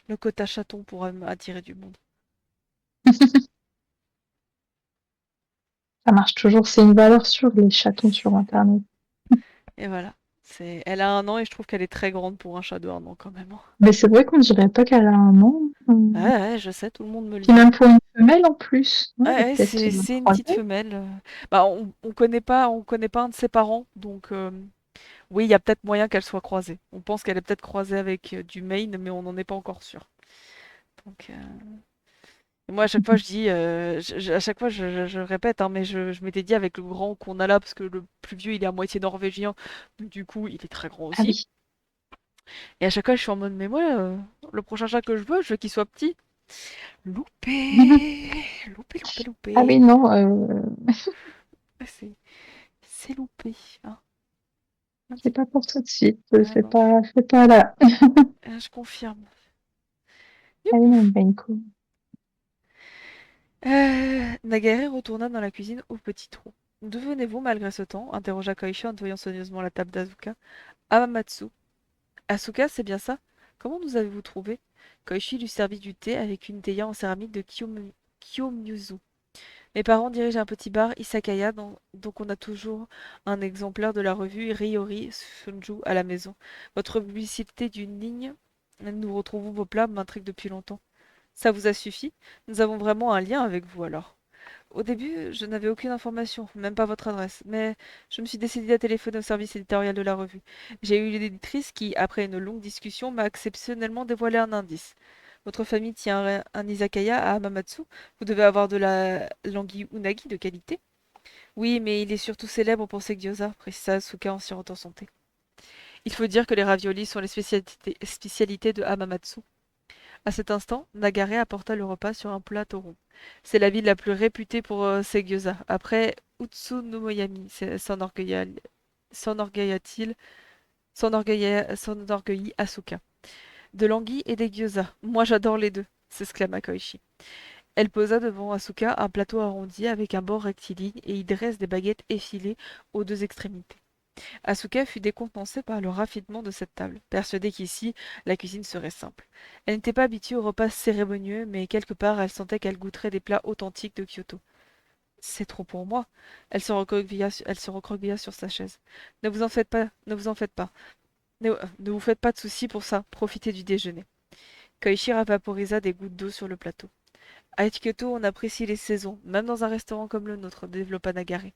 Le quota chaton pourra attirer du monde. ça marche toujours, c'est une valeur sûre, les chatons sur Internet. Et voilà. Elle a 1 an et je trouve qu'elle est très grande pour un chat de 1 an quand même, hein. Mais c'est vrai qu'on dirait pas qu'elle a un an. Ouais, ouais, je sais, tout le monde me le Puis dit. même pour une femelle en plus. Ouais, Ouais, elle est ouais, peut-être c'est une petite croisée. femelle. Bah, on connaît pas un de ses parents, donc oui, il y a peut-être moyen qu'elle soit croisée. On pense qu'elle est peut-être croisée avec du Maine, mais on n'en est pas encore sûr. Donc, et moi, à chaque fois, je dis, à chaque fois, je répète, hein, mais je m'étais dit avec le grand qu'on a là, parce que le plus vieux, il est à moitié norvégien, donc du coup, il est très grand Ah aussi. oui. Et à chaque fois, je suis en mode, mais moi, le prochain chat que je veux qu'il soit petit. Loupé, loupé, Ah oui, loupé. non, Ah, c'est loupé, hein. Un c'est petit- pas pour tout de suite. Ah non, C'est pas là. je confirme. Ah oui, Youhou. non, ben cool. Nagare retourna dans la cuisine au petit trou. D'où venez-vous malgré ce temps interrogea Koichi en nettoyant soigneusement la table d'Azuka. Hamamatsu. Asuka, c'est bien ça? Comment nous avez-vous trouvé? Koichi lui servit du thé avec une théière en céramique de Kiyomyuzu. Mes parents dirigent un petit bar Isakaya, donc on a toujours un exemplaire de la revue Ryori Shunju à la maison. Votre publicité d'une ligne, nous retrouvons vos plats, m'intrigue depuis longtemps. Ça vous a suffi? Nous avons vraiment un lien avec vous alors. Au début, je n'avais aucune information, même pas votre adresse, mais je me suis décidée à téléphoner au service éditorial de la revue. J'ai eu l'éditrice qui, après une longue discussion, m'a exceptionnellement dévoilé un indice. Votre famille tient un izakaya à Hamamatsu. Vous devez avoir de la langue unagi de qualité. Oui, mais il est surtout célèbre pour ses gyoza, précisa Asuka en sirotant son thé. Il faut dire que les raviolis sont les spécialités de Hamamatsu. À cet instant, Nagare apporta le repas sur un plateau rond. C'est la ville la plus réputée pour ses gyoza. Après Utsunomiya, s'enorgueilla-t-il, s'enorgueillit Asuka. De l'anguille et des gyoza. Moi j'adore les deux, s'exclama Koichi. Elle posa devant Asuka un plateau arrondi avec un bord rectiligne et y dresse des baguettes effilées aux deux extrémités. Asuka fut décontenancée par le raffinement de cette table, persuadée qu'ici, la cuisine serait simple. Elle n'était pas habituée aux repas cérémonieux, mais quelque part elle sentait qu'elle goûterait des plats authentiques de Kyoto. C'est trop pour moi. Elle se recroquevilla sur sa chaise. Ne vous en faites pas, ne vous en faites pas. Ne vous faites pas de soucis pour ça, profitez du déjeuner. Koichi vaporisa des gouttes d'eau sur le plateau. À Kyoto, on apprécie les saisons, même dans un restaurant comme le nôtre, développa Nagare.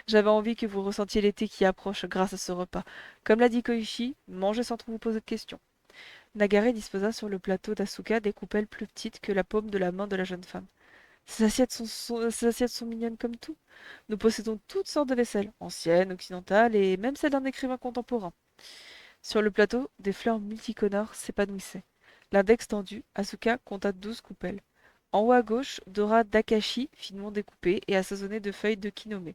J'avais envie que vous ressentiez l'été qui approche grâce à ce repas. Comme l'a dit Koichi, mangez sans trop vous poser de questions. Nagare disposa sur le plateau d'Asuka des coupelles plus petites que la paume de la main de la jeune femme. Ces assiettes sont mignonnes comme tout. Nous possédons toutes sortes de vaisselle, anciennes, occidentales et même celle d'un écrivain contemporain. Sur le plateau, des fleurs multicolores s'épanouissaient. L'index tendu, Asuka compta 12 coupelles. En haut à gauche, Dora d'Akashi, finement découpée et assaisonnée de feuilles de kinome.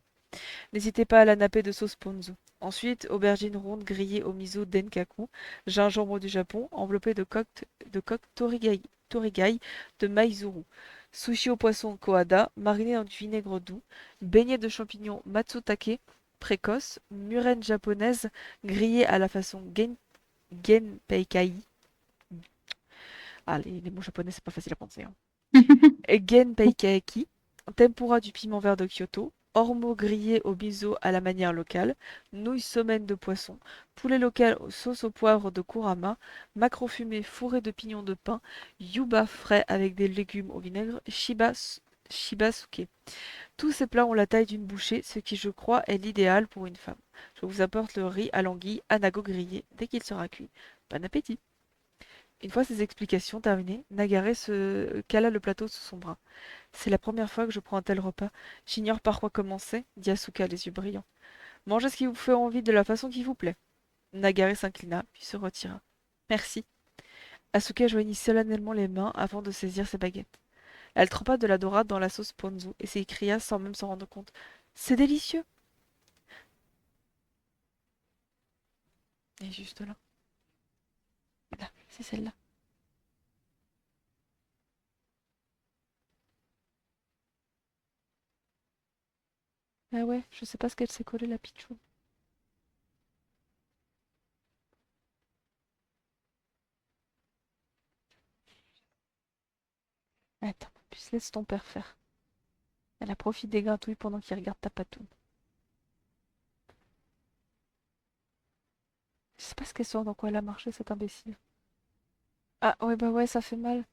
N'hésitez pas à la napper de sauce ponzu. Ensuite, aubergines rondes grillées au miso denkaku, gingembre du Japon, enveloppé de coque torigai de maizuru. Sushi au poisson koada, mariné dans du vinaigre doux, beignets de champignons matsutake, précoce, murène japonaise, grillée à la façon genpeikai. Ah, les mots japonais, c'est pas facile à penser, hein. Genpeikaki, tempura du piment vert de Kyoto, ormeaux grillés au miso à la manière locale, nouilles somen de poisson, poulet local aux sauce au poivre de Kurama, maquereau fumé fourré de pignons de pain, yuba frais avec des légumes au vinaigre, shibasuke. Tous ces plats ont la taille d'une bouchée, ce qui je crois est l'idéal pour une femme. Je vous apporte le riz à l'anguille anago grillé dès qu'il sera cuit. Bon appétit! Une fois ces explications terminées, Nagare se cala le plateau sous son bras. C'est la première fois que je prends un tel repas. J'ignore par quoi commencer, dit Asuka, les yeux brillants. Mangez ce qui vous fait envie de la façon qui vous plaît. Nagare s'inclina, puis se retira. Merci. Asuka joignit solennellement les mains avant de saisir ses baguettes. Elle trempa de la dorade dans la sauce ponzu et s'écria sans même s'en rendre compte. C'est délicieux! Et juste là. Là, c'est celle-là. Ah ouais, je sais pas ce qu'elle s'est collée la pitchoune. Attends, puis laisse ton père faire. Elle a profité des gratouilles pendant qu'il regarde ta patoune. Je sais pas ce qu'elle sort dans quoi elle a marché, cette imbécile. Ah ouais, bah ouais, ça fait mal.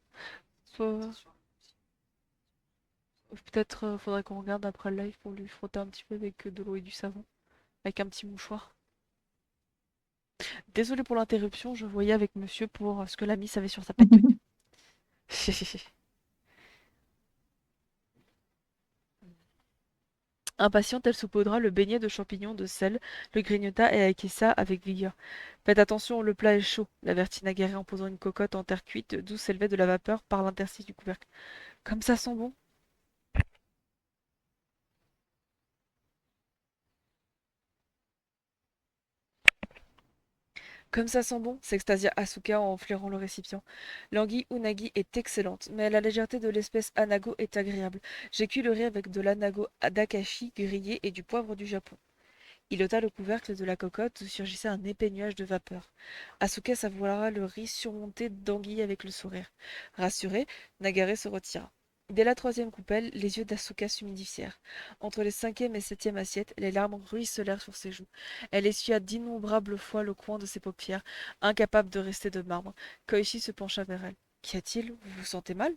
Faut- Peut-être faudrait qu'on regarde après le live pour lui frotter un petit peu avec de l'eau et du savon. Avec un petit mouchoir. Désolée pour l'interruption, je voyais avec monsieur pour ce que la miss avait sur sa patoune. Impatiente, elle saupoudra le beignet de champignons de sel, le grignota et acquiesça avec vigueur. Faites attention, le plat est chaud, l'avertit Nagare en posant une cocotte en terre cuite d'où s'élevait de la vapeur par l'interstice du couvercle. Comme ça sent bon! Comme ça sent bon, s'extasia Asuka en flairant le récipient. L'anguille unagi est excellente, mais la légèreté de l'espèce anago est agréable. J'ai cuit le riz avec de l'anago adakashi grillé et du poivre du Japon. Il ôta le couvercle de la cocotte où surgissait un épais nuage de vapeur. Asuka savoura le riz surmonté d'anguilles avec le sourire. Rassuré, Nagare se retira. Dès la troisième coupelle, les yeux d'Asuka s'humidifièrent. Entre les cinquième et septième assiettes, les larmes ruisselèrent sur ses joues. Elle essuya d'innombrables fois le coin de ses paupières, incapable de rester de marbre. Koichi se pencha vers elle. Qu'y a-t-il? Vous vous sentez mal?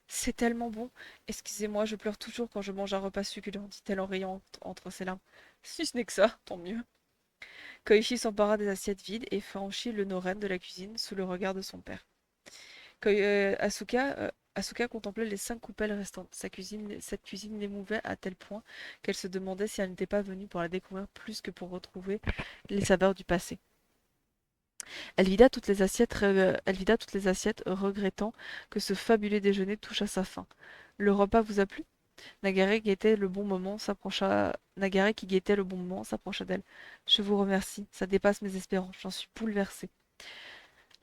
C'est tellement bon. Excusez-moi, je pleure toujours quand je mange un repas succulent, dit-elle en riant entre ses larmes. Si ce n'est que ça, tant mieux. Koichi s'empara des assiettes vides et franchit le noren de la cuisine sous le regard de son père. Asuka contemplait les 5 coupelles restantes. Cette cuisine l'émouvait à tel point qu'elle se demandait si elle n'était pas venue pour la découvrir plus que pour retrouver les saveurs du passé. Elle vida toutes les assiettes, regrettant que ce fabuleux déjeuner touche à sa fin. Le repas vous a plu? Nagare qui guettait le bon moment s'approcha d'elle. Je vous remercie, ça dépasse mes espérances, j'en suis bouleversée.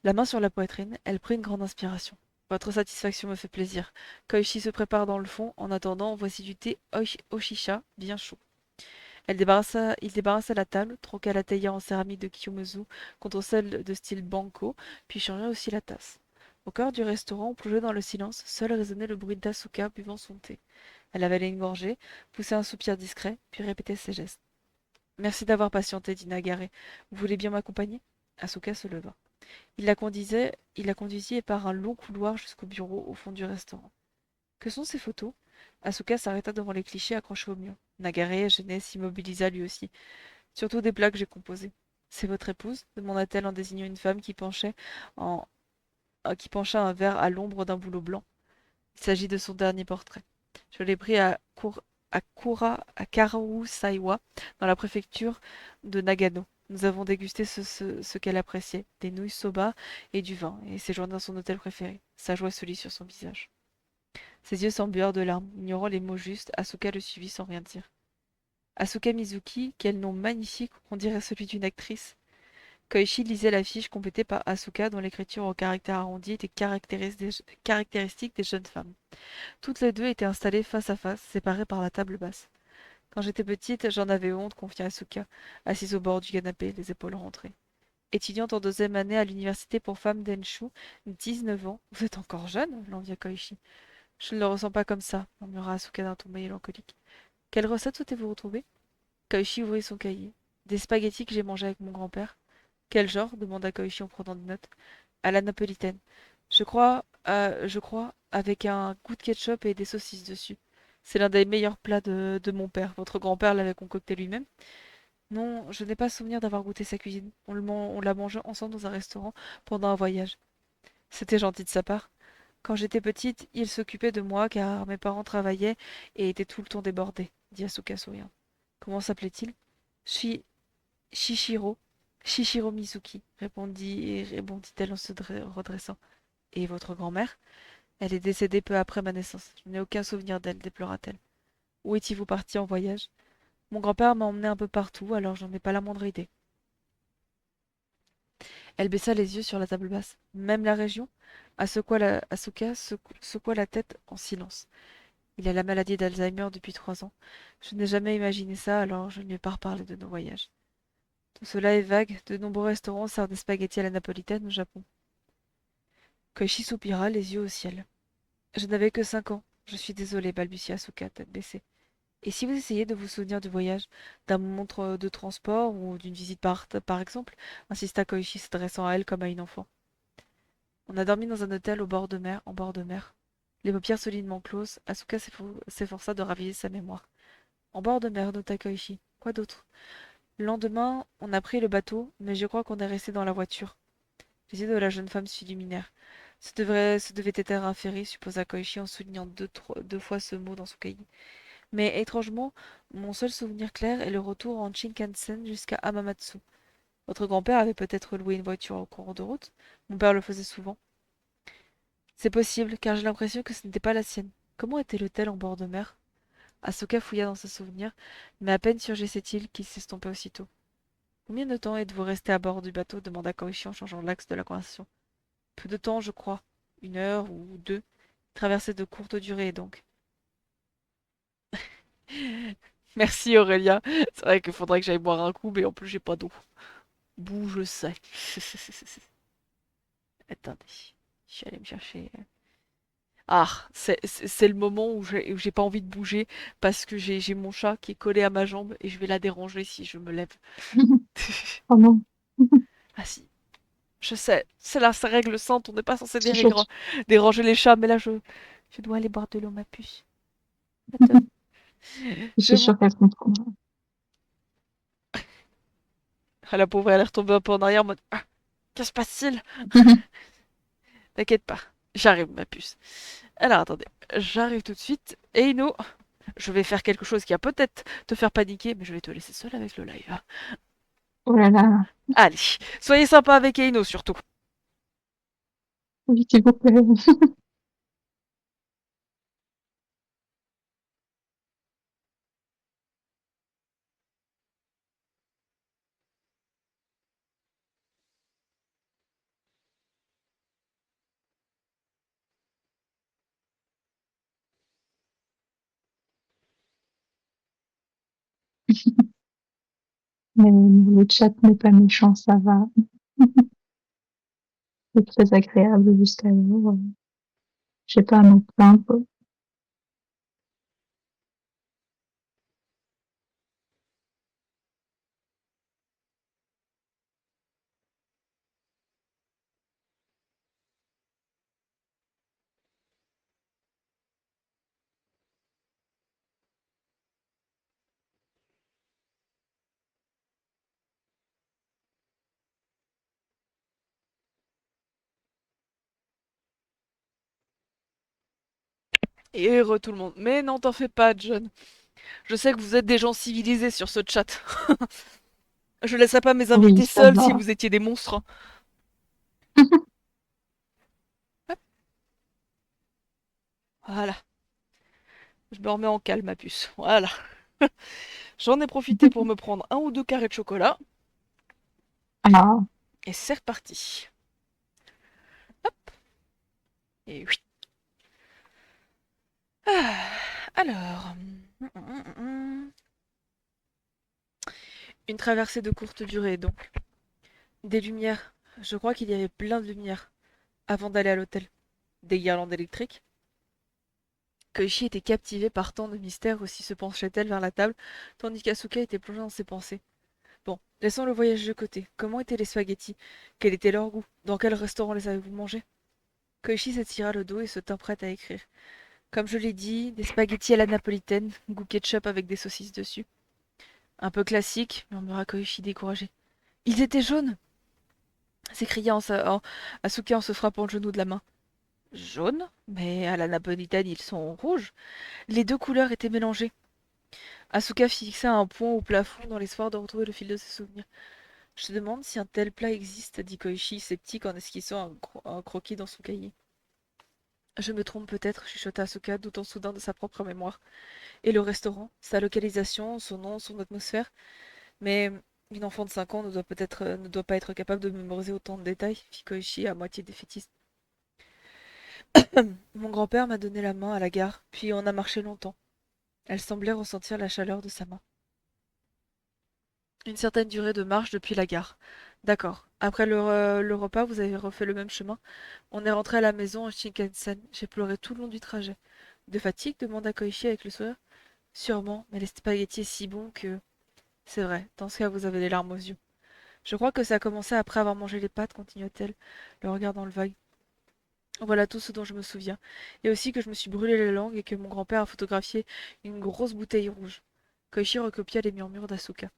La main sur la poitrine, elle prit une grande inspiration. Votre satisfaction me fait plaisir. Koichi se prépare dans le fond. En attendant, voici du thé Oshisha, bien chaud. Il débarrassa la table, troqua la théière en céramique de Kiyomizu contre celle de style Banco, puis changea aussi la tasse. Au cœur du restaurant, plongé dans le silence, seul résonnait le bruit d'Asuka buvant son thé. Elle avalait une gorgée, poussait un soupir discret, puis répétait ses gestes. Merci d'avoir patienté, dit Nagare. Vous voulez bien m'accompagner? Asuka se leva. Il la conduisit par un long couloir jusqu'au bureau au fond du restaurant. Que sont ces photos? Asuka s'arrêta devant les clichés accrochés au mur. Nagare, gêné, s'immobilisa lui aussi. Surtout des plats que j'ai composés. C'est votre épouse? Demanda-t-elle en désignant une femme en... qui pencha un verre à l'ombre d'un bouleau blanc. Il s'agit de son dernier portrait. Je l'ai pris à Karusaiwa, dans la préfecture de Nagano. Nous avons dégusté ce qu'elle appréciait, des nouilles soba et du vin, et séjourné dans son hôtel préféré. Sa joie se lit sur son visage. Ses yeux s'embuèrent de larmes. Ignorant les mots justes, Asuka le suivit sans rien dire. Asuka Mizuki, quel nom magnifique, on dirait celui d'une actrice. Koichi lisait l'affiche complétée par Asuka dont l'écriture au caractère arrondi était caractéristique des jeunes femmes. Toutes les deux étaient installées face à face, séparées par la table basse. Quand j'étais petite, j'en avais honte, confia Asuka, assise au bord du canapé, les épaules rentrées. Étudiante en deuxième année à l'université pour femmes d'Enshu, 19 ans. Vous êtes encore jeune? L'envia Koichi. Je ne le ressens pas comme ça, murmura Asuka d'un ton mélancolique. Quelle recette souhaitez-vous retrouver? Koichi ouvrit son cahier. Des spaghettis que j'ai mangés avec mon grand-père. Quel genre? Demanda Koichi en prenant des notes. À la napolitaine. Je crois, avec un goût de ketchup et des saucisses dessus. C'est l'un des meilleurs plats de mon père. Votre grand-père l'avait concocté lui-même? Non, je n'ai pas souvenir d'avoir goûté sa cuisine. On l'a mangé ensemble dans un restaurant pendant un voyage. C'était gentil de sa part. Quand j'étais petite, il s'occupait de moi car mes parents travaillaient et étaient tout le temps débordés, dit Asuka souriant. Comment s'appelait-il? Shi- Shishiro. Shishiro Mizuki, répondit-elle en se redressant. Et votre grand-mère? Elle est décédée peu après ma naissance. Je n'ai aucun souvenir d'elle, déplora-t-elle. Où étiez-vous parti en voyage? Mon grand-père m'a emmené un peu partout, alors j'en ai pas la moindre idée. Elle baissa les yeux sur la table basse. Même la région? Asuka secoua la tête en silence. Il a la maladie d'Alzheimer depuis 3 ans. Je n'ai jamais imaginé ça, alors je ne lui ai pas reparlé de nos voyages. Tout cela est vague. De nombreux restaurants servent des spaghettis à la napolitaine au Japon. Koichi soupira, les yeux au ciel. Je n'avais que 5 ans. Je suis désolée, balbutia Asuka, tête baissée. Et si vous essayez de vous souvenir du voyage, d'un moment de transport ou d'une visite par exemple, insista Koichi s'adressant à elle comme à une enfant. On a dormi dans un hôtel en bord de mer. Les paupières solidement closes, Asuka s'efforça de raviver sa mémoire. En bord de mer, nota Koichi. Quoi d'autre? Le lendemain, on a pris le bateau, mais je crois qu'on est resté dans la voiture. Les yeux de la jeune femme s'illuminèrent. Ce devait être un ferry, supposa Koichi en soulignant 2 fois ce mot dans son cahier. Mais étrangement, mon seul souvenir clair est le retour en Shinkansen jusqu'à Hamamatsu. Votre grand-père avait peut-être loué une voiture au cours de route. Mon père le faisait souvent. C'est possible, car j'ai l'impression que ce n'était pas la sienne. Comment était l'hôtel en bord de mer? Asuka fouilla dans ses souvenirs, mais à peine surgissait-il qu'il s'estompait aussitôt. Combien de temps êtes-vous resté à bord du bateau demanda Koichi en changeant l'axe de la conversation. Peu de temps, je crois. 1 heure ou 2. Traversée de courte durée, donc. Merci Aurélia. C'est vrai qu'il faudrait que j'aille boire un coup, mais en plus j'ai pas d'eau. Bouge je sais. Attendez. Je suis allée me chercher. Ah, c'est le moment où j'ai pas envie de bouger parce que j'ai mon chat qui est collé à ma jambe et je vais la déranger si je me lève. Oh non, Ah si, je sais, c'est la règle sainte, on n'est pas censé je suis sûre, déranger les chats, mais là je dois aller boire de l'eau, ma puce. Attends, je je suis vous. sûre qu'elle comprend. Ah, la pauvre, elle est retombée un peu en arrière en mode ah, que se passe-t-il? T'inquiète pas, j'arrive, ma puce. Alors attendez, j'arrive tout de suite. Eino, je vais faire quelque chose qui va peut-être te faire paniquer, mais je vais te laisser seule avec le live. Oh là là, Allez, soyez sympa avec Eino surtout. oui, s'il vous plaît. Mais le chat n'est pas méchant, ça va. C'est très agréable jusqu'à l'heure. J'ai pas à m'en plaindre. Et heureux tout le monde. Mais non, t'en fais pas, John. Je sais que vous êtes des gens civilisés sur ce chat. Je laisserai pas mes Oui, invités ça seuls si va. vous étiez des monstres. Hop, voilà. Je me remets en calme, ma puce. Voilà. J'en ai profité pour me prendre 1 ou 2 carrés de chocolat. Ah, Et c'est reparti. Et oui. Ah, alors. Une traversée de courte durée, donc. Des lumières. Je crois qu'il y avait plein de lumières avant d'aller à l'hôtel. Des guirlandes électriques. Koichi était captivé par tant de mystères, aussi se penchait-elle vers la table, tandis qu'Asuka était plongée dans ses pensées. Bon, laissons le voyage de côté. Comment étaient les spaghettis? Quel était leur goût? Dans quel restaurant les avez-vous mangés? Koichi s'étira le dos et se tint prête à écrire. Comme je l'ai dit, des spaghettis à la napolitaine, goût ketchup avec des saucisses dessus. Un peu classique, murmura Koichi découragé. Ils étaient jaunes! S'écria Asuka en se frappant le genou de la main. Jaunes? Mais à la napolitaine ils sont rouges. Les deux couleurs étaient mélangées. Asuka fixa un point au plafond dans l'espoir de retrouver le fil de ses souvenirs. Je te demande si un tel plat existe, dit Koichi, sceptique en esquissant un croquis dans son cahier. Je me trompe peut-être, chuchota Asuka, doutant soudain de sa propre mémoire. Et le restaurant, sa localisation, son nom, son atmosphère. Mais une enfant de 5 ans ne doit pas être capable de mémoriser autant de détails, fit Koichi à moitié défaitiste. Mon grand-père m'a donné la main à la gare, puis on a marché longtemps. Elle semblait ressentir la chaleur de sa main. Une certaine durée de marche depuis la gare. D'accord. Après le repas, vous avez refait le même chemin. On est rentré à la maison en Shinkansen. J'ai pleuré tout le long du trajet. De fatigue demanda Koichi avec le sourire. Sûrement, mais les spaghettis est si bon que... C'est vrai, dans ce cas, vous avez les larmes aux yeux. Je crois que ça a commencé après avoir mangé les pâtes, continua-t-elle, le regard dans le vague. Voilà tout ce dont je me souviens. Et aussi que je me suis brûlé la langue et que mon grand-père a photographié une grosse bouteille rouge. Koichi recopia les murmures d'Asuka.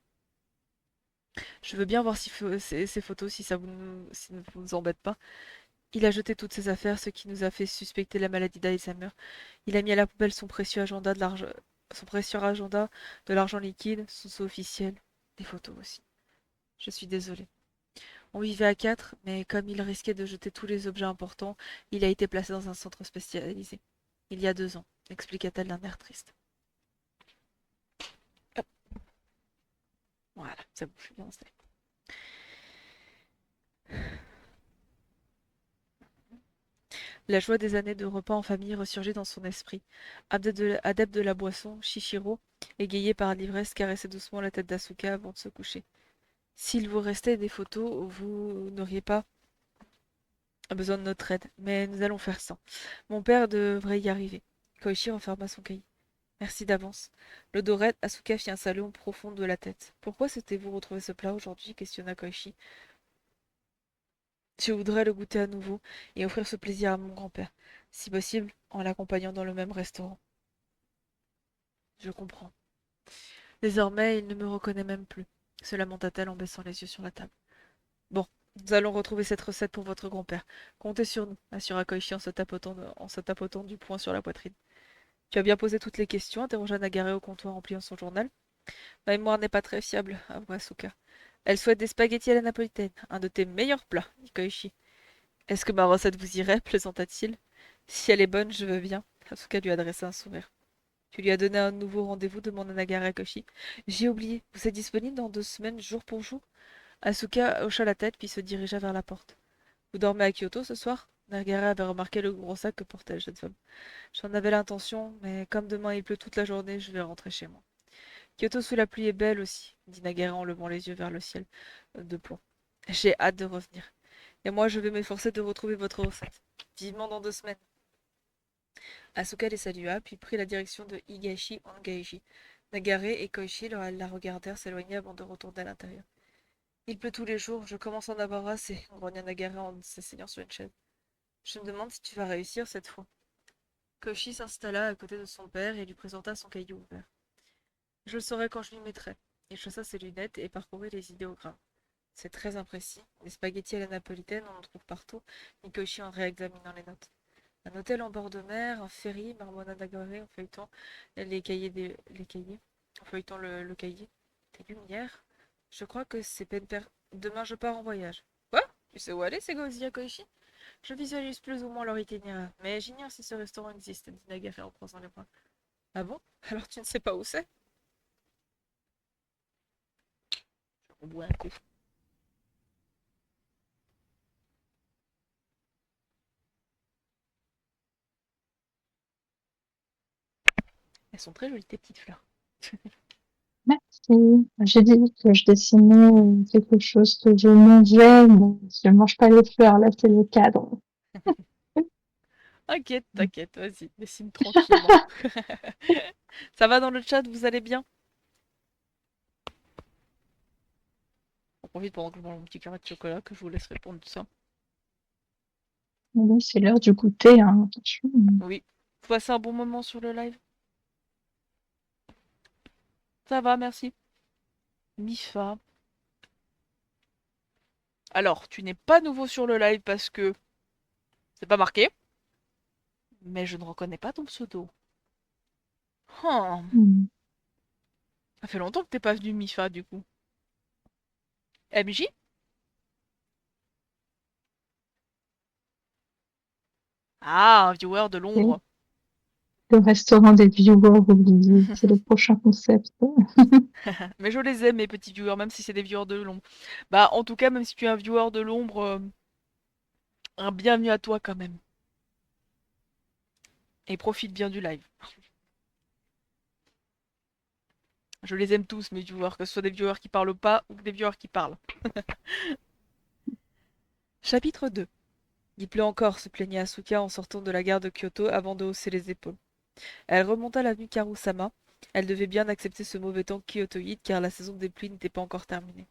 Je veux bien voir ces photos si si ça ne vous embête pas. Il a jeté toutes ses affaires, ce qui nous a fait suspecter la maladie d'Alzheimer. Il a mis à la poubelle son précieux agenda, de l'argent liquide, son sceau officiel, des photos aussi. Je suis désolée. On vivait à 4, mais comme il risquait de jeter tous les objets importants, il a été placé dans un centre spécialisé. Il y a 2 ans, expliqua-t-elle d'un air triste. Hop, voilà, c'est bon, je suis bien installée. La joie des années de repas en famille ressurgit dans son esprit. Adepte de la boisson, Shishiro, égayé par l'ivresse, caressait doucement la tête d'Asuka avant de se coucher. S'il vous restait des photos, vous n'auriez pas besoin de notre aide, mais nous allons faire sans. Mon père devrait y arriver. Koichi referma son cahier. Merci d'avance. L'odorette, Asuka fit un salut profond de la tête. Pourquoi souhaitez-vous retrouver ce plat aujourd'hui questionna Koichi. Je voudrais le goûter à nouveau et offrir ce plaisir à mon grand-père, si possible en l'accompagnant dans le même restaurant. Je comprends. Désormais, il ne me reconnaît même plus, se lamenta-t-elle en baissant les yeux sur la table. Bon, nous allons retrouver cette recette pour votre grand-père. Comptez sur nous, assura Koichi en se tapotant du poing sur la poitrine. Tu as bien posé toutes les questions, interrogea Nagare au comptoir en pliant son journal. Ma mémoire n'est pas très fiable, avoua Asuka. Elle souhaite des spaghettis à la napolitaine, un de tes meilleurs plats, dit Koichi. Est-ce que ma recette vous irait plaisanta-t-il. Si elle est bonne, je veux bien. Asuka lui adressa un sourire. Tu lui as donné un nouveau rendez-vous demanda Nagare à Koichi. J'ai oublié. Vous êtes disponible dans 2 semaines, jour pour jour Asuka hocha la tête puis se dirigea vers la porte. Vous dormez à Kyoto ce soir Nagare avait remarqué le gros sac que portait la jeune femme. J'en avais l'intention, mais comme demain il pleut toute la journée, je vais rentrer chez moi. Kyoto sous la pluie est belle aussi, dit Nagare en levant les yeux vers le ciel de plomb. J'ai hâte de revenir. Et moi, je vais m'efforcer de retrouver votre recette. Vivement dans 2 semaines. Asuka les salua, puis prit la direction de Higashi Ongaiji. Nagare et Koichi la regardèrent s'éloigner avant de retourner à l'intérieur. Il pleut tous les jours, je commence à en avoir assez, grogna Nagare en s'asseyant sur une chaise. Je me demande si tu vas réussir cette fois. Koichi s'installa à côté de son père et lui présenta son cahier ouvert. Je le saurai quand je m'y mettrai. Il chaussa ses lunettes et parcourut les idéogrammes. C'est très imprécis. Les spaghettis à la napolitaine, on en trouve partout, dit Koichi en réexaminant les notes. Un hôtel en bord de mer, un ferry, marmonna Nagare en feuilletant les cahiers, en feuilletant le cahier. Des lumières. Je crois que c'est peine per... Demain je pars en voyage. Quoi? Tu sais où aller, Segosia Koichi? Je visualise plus ou moins leur itinéraire, mais j'ignore si ce restaurant existe, dit Nagare en croisant les bras. Ah bon? Alors tu ne sais pas où c'est? Je bois un coup. Elles sont très jolies, tes petites fleurs. Merci. J'ai dit que je dessinais quelque chose que je mangeais, mais je mange pas les fleurs, là c'est le cadre. T'inquiète, t'inquiète, vas-y, dessine tranquillement. Ça va dans le chat, vous allez bien? On profite pendant que je mange mon petit carré de chocolat que je vous laisse répondre tout ça. Oui, c'est l'heure du goûter, hein, attention. Oui. Vous passez un bon moment sur le live? Ça va, merci. Mifa. Alors, tu n'es pas nouveau sur le live parce que c'est pas marqué, mais je ne reconnais pas ton pseudo. Hum. Hmm. Ça fait longtemps que t'es pas venu, Mifa, du coup. MJ? Ah, un viewer de Et l'ombre. le restaurant des viewers oubliés, c'est le prochain concept. Mais je les aime, mes petits viewers, même si c'est des viewers de l'ombre. Bah, en tout cas, même si tu es un viewer de l'ombre, un bienvenue à toi quand même. Et profite bien du live. Je les aime tous, mes viewers, que ce soit des viewers qui parlent pas ou des viewers qui parlent. Chapitre 2. Il pleut encore, se plaignait Asuka en sortant de la gare de Kyoto avant de hausser les épaules. Elle remonta l'avenue Karusama. Elle devait bien accepter ce mauvais temps kyotoïde car la saison des pluies n'était pas encore terminée.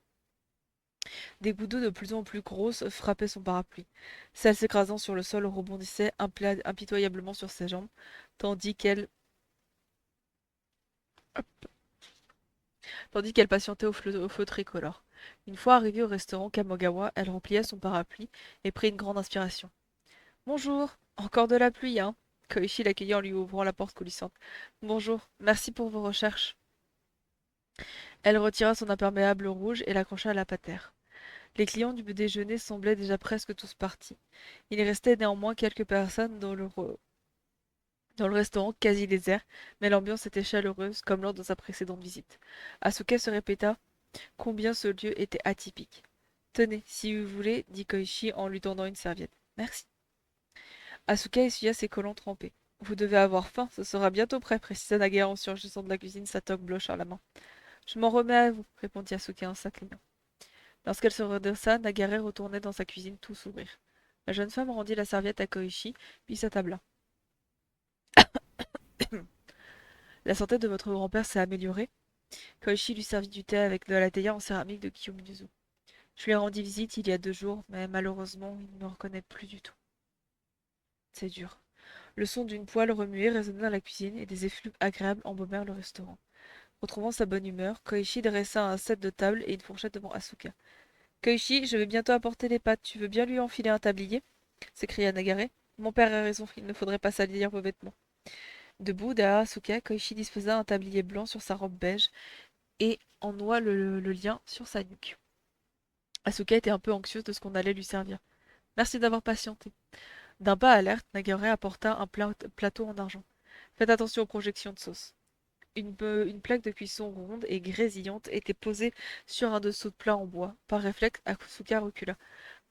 Des gouttes d'eau de plus en plus grosses frappaient son parapluie. Celle s'écrasant sur le sol rebondissait impitoyablement sur ses jambes, tandis qu'elle patientait au feu tricolore. Une fois arrivée au restaurant Kamogawa, elle replia son parapluie et prit une grande inspiration. Bonjour, encore de la pluie, hein? Koichi l'accueillit en lui ouvrant la porte coulissante. Bonjour, merci pour vos recherches. Elle retira son imperméable rouge et l'accrocha à la patère. Les clients du déjeuner semblaient déjà presque tous partis. Il restait néanmoins quelques personnes dans le restaurant quasi désert, mais l'ambiance était chaleureuse comme lors de sa précédente visite. Asuka se répéta combien ce lieu était atypique. Tenez, si vous voulez, dit Koichi en lui tendant une serviette. Merci. Asuka essuya ses collants trempés. Vous devez avoir faim, ce sera bientôt prêt, précisa Nagara en surgissant de la cuisine, sa toque blanche à la main. Je m'en remets à vous, répondit Asuka en s'inclinant. Lorsqu'elle se redressa, Nagare retournait dans sa cuisine tout sourire. La jeune femme rendit la serviette à Koichi, puis s'attabla. La santé de votre grand-père s'est améliorée. Koichi lui servit du thé avec de la théière en céramique de Kiyomizu. Je lui ai rendu visite il y a 2 jours, mais malheureusement, il ne me reconnaît plus du tout. C'est dur. Le son d'une poêle remuée résonna dans la cuisine et des effluves agréables embaumèrent le restaurant. Retrouvant sa bonne humeur, Koichi dressa un set de table et une fourchette devant Asuka. Koichi, je vais bientôt apporter les pâtes. Tu veux bien lui enfiler un tablier s'écria Nagare. Mon père a raison, il ne faudrait pas salir vos vêtements. Debout, derrière Asuka, Koichi disposa un tablier blanc sur sa robe beige et en noua le lien sur sa nuque. Asuka était un peu anxieuse de ce qu'on allait lui servir. Merci d'avoir patienté. D'un pas alerte, Nagare apporta un plateau en argent. Faites attention aux projections de sauce. Une plaque de cuisson ronde et grésillante était posée sur un dessous de plat en bois. Par réflexe, Asuka recula.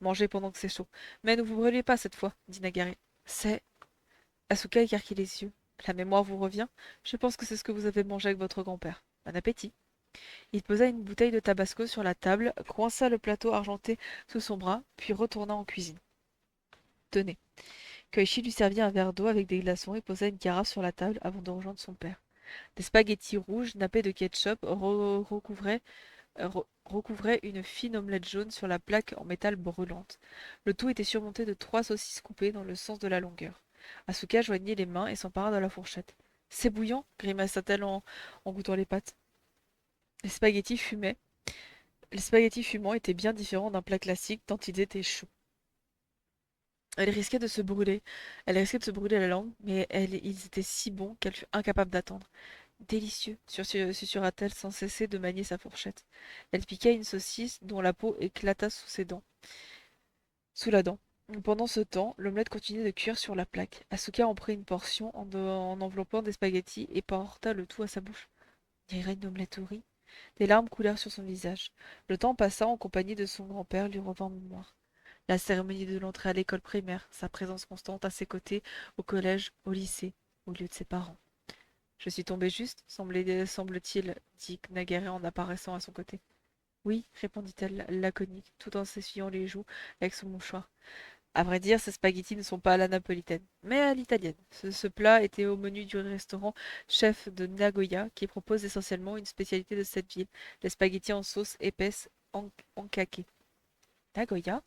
Mangez pendant que c'est chaud. Mais ne vous brûlez pas cette fois, dit Nagare. C'est... Asuka écarquit les yeux. La mémoire vous revient? Je pense que c'est ce que vous avez mangé avec votre grand-père. Bon appétit. Il posa une bouteille de tabasco sur la table, coinça le plateau argenté sous son bras, puis retourna en cuisine. Tenez. Koichi lui servit un verre d'eau avec des glaçons et posa une carafe sur la table avant de rejoindre son père. Des spaghettis rouges nappés de ketchup recouvraient une fine omelette jaune sur la plaque en métal brûlante. Le tout était surmonté de 3 saucisses coupées dans le sens de la longueur. Asuka joignit les mains et s'empara de la fourchette. C'est bouillant, grimaça-t-elle en goûtant les pâtes. Les spaghettis fumaient. Les spaghettis fumants étaient bien différents d'un plat classique tant ils étaient chauds. Elle risquait de se brûler. Elle risquait de se brûler la langue, mais ils étaient si bons qu'elle fut incapable d'attendre. Délicieux, susurra-t-elle sans cesser de manier sa fourchette. Elle piqua une saucisse dont la peau éclata sous la dent. Pendant ce temps, l'omelette continuait de cuire sur la plaque. Asuka en prit une portion en enveloppant des spaghettis et porta le tout à sa bouche. On dirait une omelette au riz. Des larmes coulèrent sur son visage. Le temps passa en compagnie de son grand-père lui revint en mémoire. La cérémonie de l'entrée à l'école primaire, sa présence constante à ses côtés, au collège, au lycée, au lieu de ses parents. Je suis tombé juste, semble-t-il, dit Nagare en apparaissant à son côté. Oui, répondit-elle, laconique, tout en s'essuyant les joues avec son mouchoir. À vrai dire, ces spaghettis ne sont pas à la napolitaine, mais à l'italienne. Ce plat était au menu du restaurant chef de Nagoya, qui propose essentiellement une spécialité de cette ville, les spaghettis en sauce épaisse ankake. Nagoya?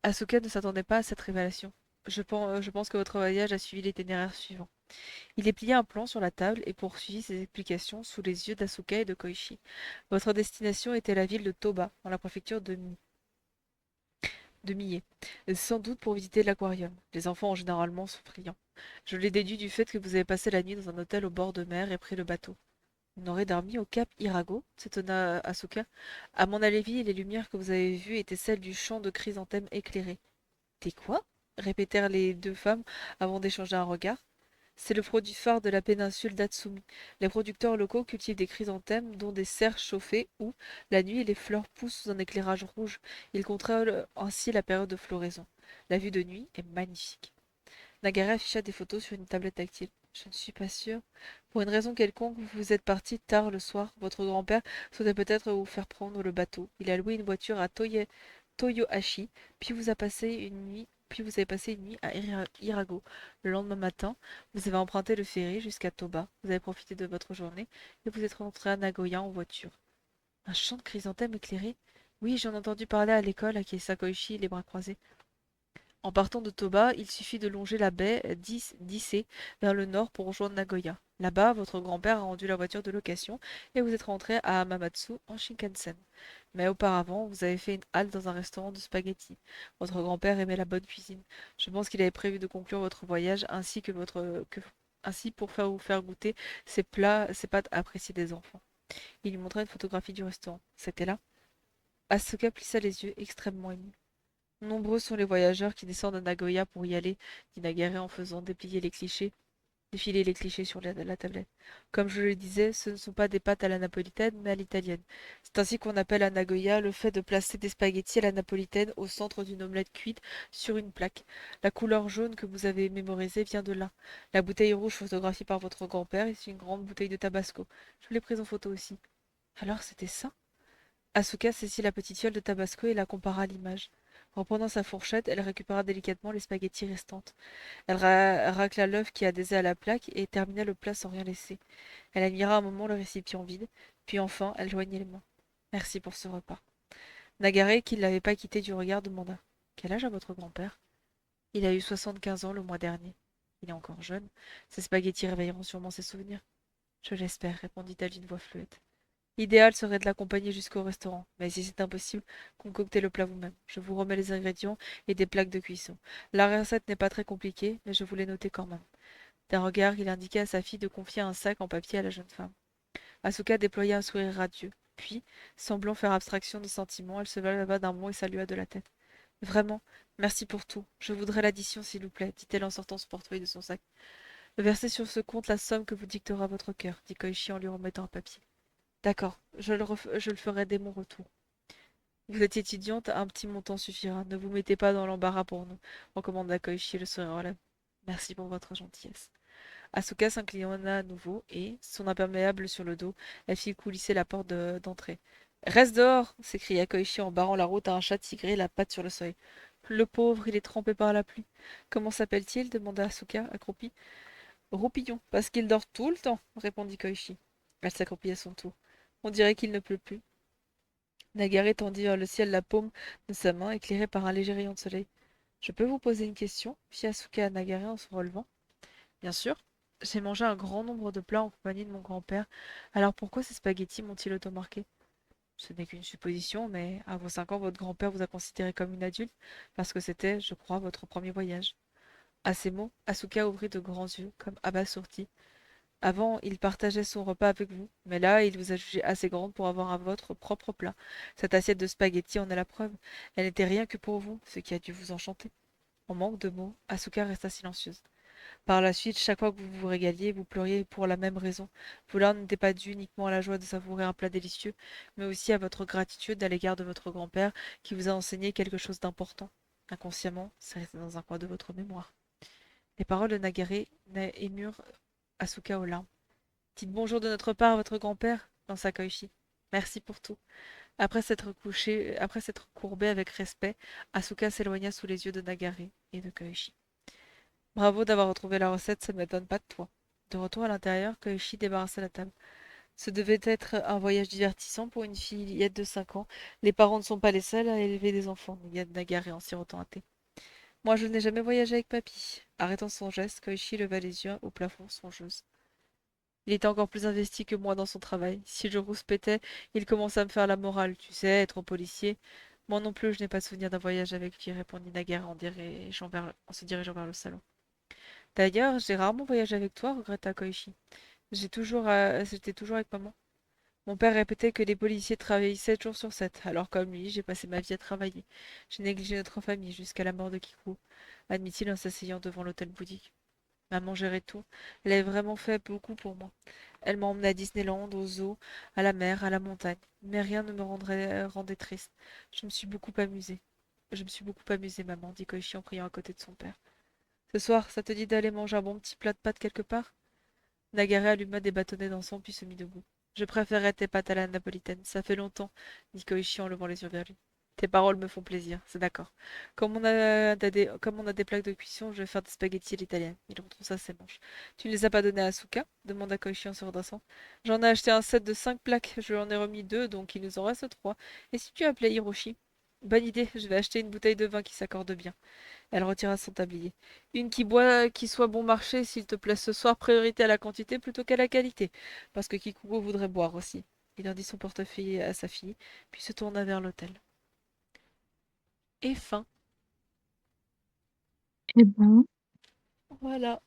Asuka ne s'attendait pas à cette révélation. Je pense que votre voyage a suivi l'itinéraire suivant. Il déplia un plan sur la table et poursuivit ses explications sous les yeux d'Asuka et de Koichi. Votre destination était la ville de Toba, dans la préfecture de Mie. Sans doute pour visiter l'aquarium. Les enfants généralement sont friands. Je l'ai déduit du fait que vous avez passé la nuit dans un hôtel au bord de mer et pris le bateau. On aurait dormi au cap Irago, s'étonna Asuka. À mon avis, les lumières que vous avez vues étaient celles du champ de chrysanthèmes éclairé. Des quoi? Répétèrent les deux femmes avant d'échanger un regard. C'est le produit phare de la péninsule d'Atsumi. Les producteurs locaux cultivent des chrysanthèmes dont des serres chauffées où, la nuit, les fleurs poussent sous un éclairage rouge. Ils contrôlent ainsi la période de floraison. La vue de nuit est magnifique. Nagara afficha des photos sur une tablette tactile. Je ne suis pas sûre. Pour une raison quelconque, vous êtes parti tard le soir. Votre grand-père souhaitait peut-être vous faire prendre le bateau. Il a loué une voiture à Toyohashi, puis vous avez passé une nuit à Irago. Le lendemain matin, vous avez emprunté le ferry jusqu'à Toba. Vous avez profité de votre journée et vous êtes rentré à Nagoya en voiture. Un champ de chrysanthèmes éclairé? Oui, j'en ai entendu parler à l'école, acquiesça Koichi, les bras croisés. En partant de Toba, il suffit de longer la baie d'Issei vers le nord pour rejoindre Nagoya. Là-bas, votre grand-père a rendu la voiture de location et vous êtes rentré à Hamamatsu en Shinkansen. Mais auparavant, vous avez fait une halte dans un restaurant de spaghettis. Votre grand-père aimait la bonne cuisine. Je pense qu'il avait prévu de conclure votre voyage ainsi pour vous faire goûter ces pâtes appréciées des enfants. Il lui montra une photographie du restaurant. C'était là. Asuka plissa les yeux, extrêmement ému. Nombreux sont les voyageurs qui descendent à Nagoya pour y aller, dit Nagare en faisant déplier les clichés. défiler les clichés sur la tablette. Comme je le disais, ce ne sont pas des pâtes à la napolitaine, mais à l'italienne. C'est ainsi qu'on appelle à Nagoya le fait de placer des spaghettis à la napolitaine au centre d'une omelette cuite sur une plaque. La couleur jaune que vous avez mémorisée vient de là. La bouteille rouge photographiée par votre grand-père est une grande bouteille de tabasco. Je vous l'ai prise en photo aussi. Alors c'était ça? Asuka saisit la petite fiole de tabasco et la compara à l'image. Reprenant sa fourchette, elle récupéra délicatement les spaghettis restantes. Elle racla l'œuf qui adhésait à la plaque et termina le plat sans rien laisser. Elle admira un moment le récipient vide, puis enfin elle joignit les mains. Merci pour ce repas. Nagaré, qui ne l'avait pas quitté du regard, demanda: Quel âge a votre grand-père? Il a eu 75 ans le mois dernier. Il est encore jeune. Ces spaghettis réveilleront sûrement ses souvenirs. Je l'espère, répondit-elle d'une voix fluette. L'idéal serait de l'accompagner jusqu'au restaurant, mais si c'est impossible, concoctez le plat vous-même. Je vous remets les ingrédients et des plaques de cuisson. La recette n'est pas très compliquée, mais je vous l'ai notée quand même. D'un regard, il indiqua à sa fille de confier un sac en papier à la jeune femme. Asuka déploya un sourire radieux. Puis, semblant faire abstraction des sentiments, elle se leva d'un bond et salua de la tête. Vraiment, merci pour tout. Je voudrais l'addition, s'il vous plaît, dit-elle en sortant son portefeuille de son sac. Versez sur ce compte la somme que vous dictera votre cœur, dit Koichi en lui remettant un papier. D'accord, je le ferai dès mon retour. Vous êtes étudiante, un petit montant suffira. Ne vous mettez pas dans l'embarras pour nous, recommanda Koichi le sourire aux lèvres. Merci pour votre gentillesse. Asuka s'inclina à nouveau et, son imperméable sur le dos, elle fit coulisser la porte d'entrée. Reste dehors s'écria Koichi en barrant la route à un chat tigré, la patte sur le seuil. Le pauvre, il est trempé par la pluie. Comment s'appelle-t-il demanda Asuka, accroupie. Roupillon, parce qu'il dort tout le temps, répondit Koichi. Elle s'accroupit à son tour. On dirait qu'il ne pleut plus. Nagare tendit vers le ciel la paume de sa main, éclairée par un léger rayon de soleil. Je peux vous poser une question fit Asuka à Nagare en se relevant. Bien sûr. J'ai mangé un grand nombre de plats en compagnie de mon grand-père. Alors pourquoi ces spaghettis m'ont-ils auto-marqué? Ce n'est qu'une supposition, mais à vos 5 ans, votre grand-père vous a considéré comme une adulte, parce que c'était, je crois, votre premier voyage. À ces mots, Asuka ouvrit de grands yeux, comme abasourdi. Avant, il partageait son repas avec vous, mais là, il vous a jugé assez grande pour avoir à votre propre plat. Cette assiette de spaghettis en est la preuve. Elle n'était rien que pour vous, ce qui a dû vous enchanter. En manque de mots, Asuka resta silencieuse. Par la suite, chaque fois que vous vous régaliez, vous pleuriez pour la même raison. Vos n'était pas dû uniquement à la joie de savourer un plat délicieux, mais aussi à votre gratitude à l'égard de votre grand-père qui vous a enseigné quelque chose d'important. Inconsciemment, c'est resté dans un coin de votre mémoire. Les paroles de Nagare émurent Asuka aux larmes. Dites bonjour de notre part à votre grand-père, lança Koichi. Merci pour tout. Après s'être courbé avec respect, Asuka s'éloigna sous les yeux de Nagare et de Koichi. Bravo d'avoir retrouvé la recette, ça ne m'étonne pas de toi. De retour à l'intérieur, Koichi débarrassa la table. Ce devait être un voyage divertissant pour une fillette de 5 ans. Les parents ne sont pas les seuls à élever des enfants, dit Nagare en sirotant un thé. Moi, je n'ai jamais voyagé avec papy. Arrêtant son geste, Koichi leva les yeux au plafond songeuse. Il était encore plus investi que moi dans son travail. Si je rouspétais, il commençait à me faire la morale. Tu sais, être policier. Moi non plus, je n'ai pas souvenir d'un voyage avec lui, répondit Nagare en se dirigeant vers le salon. D'ailleurs, j'ai rarement voyagé avec toi, regretta Koichi. J'étais toujours avec maman. Mon père répétait que les policiers travaillaient 7 jours sur 7. Alors comme lui, j'ai passé ma vie à travailler. J'ai négligé notre famille jusqu'à la mort de Kiku, admit-il en s'asseyant devant l'hôtel bouddhique. Maman gérait tout. Elle avait vraiment fait beaucoup pour moi. Elle m'a emmené à Disneyland, au zoo, à la mer, à la montagne. Mais rien ne me rendait triste. Je me suis beaucoup amusée. Je me suis beaucoup amusée, maman, dit Koichi en priant à côté de son père. Ce soir, ça te dit d'aller manger un bon petit plat de pâtes quelque part? Nagare alluma des bâtonnets d'encens puis se mit debout. Je préférerais tes pâtes à la napolitaine, ça fait longtemps, dit Koichi en levant les yeux vers lui. Tes paroles me font plaisir, c'est d'accord. Comme on a des plaques de cuisson, je vais faire des spaghettis à l'italienne. Il retroussa ses manches. Tu ne les as pas donnés à Asuka? Demanda Koichi en se redressant. J'en ai acheté un set de 5 plaques, je lui en ai remis 2, donc il nous en reste 3. Et si tu appelais Hiroshi? Bonne idée, je vais acheter une bouteille de vin qui s'accorde bien. Elle retira son tablier. Une qui soit bon marché, s'il te plaît, ce soir, priorité à la quantité plutôt qu'à la qualité, parce que Kikuko voudrait boire aussi. Il rendit son portefeuille à sa fille, puis se tourna vers l'hôtel. Et fin. Eh ben, Voilà.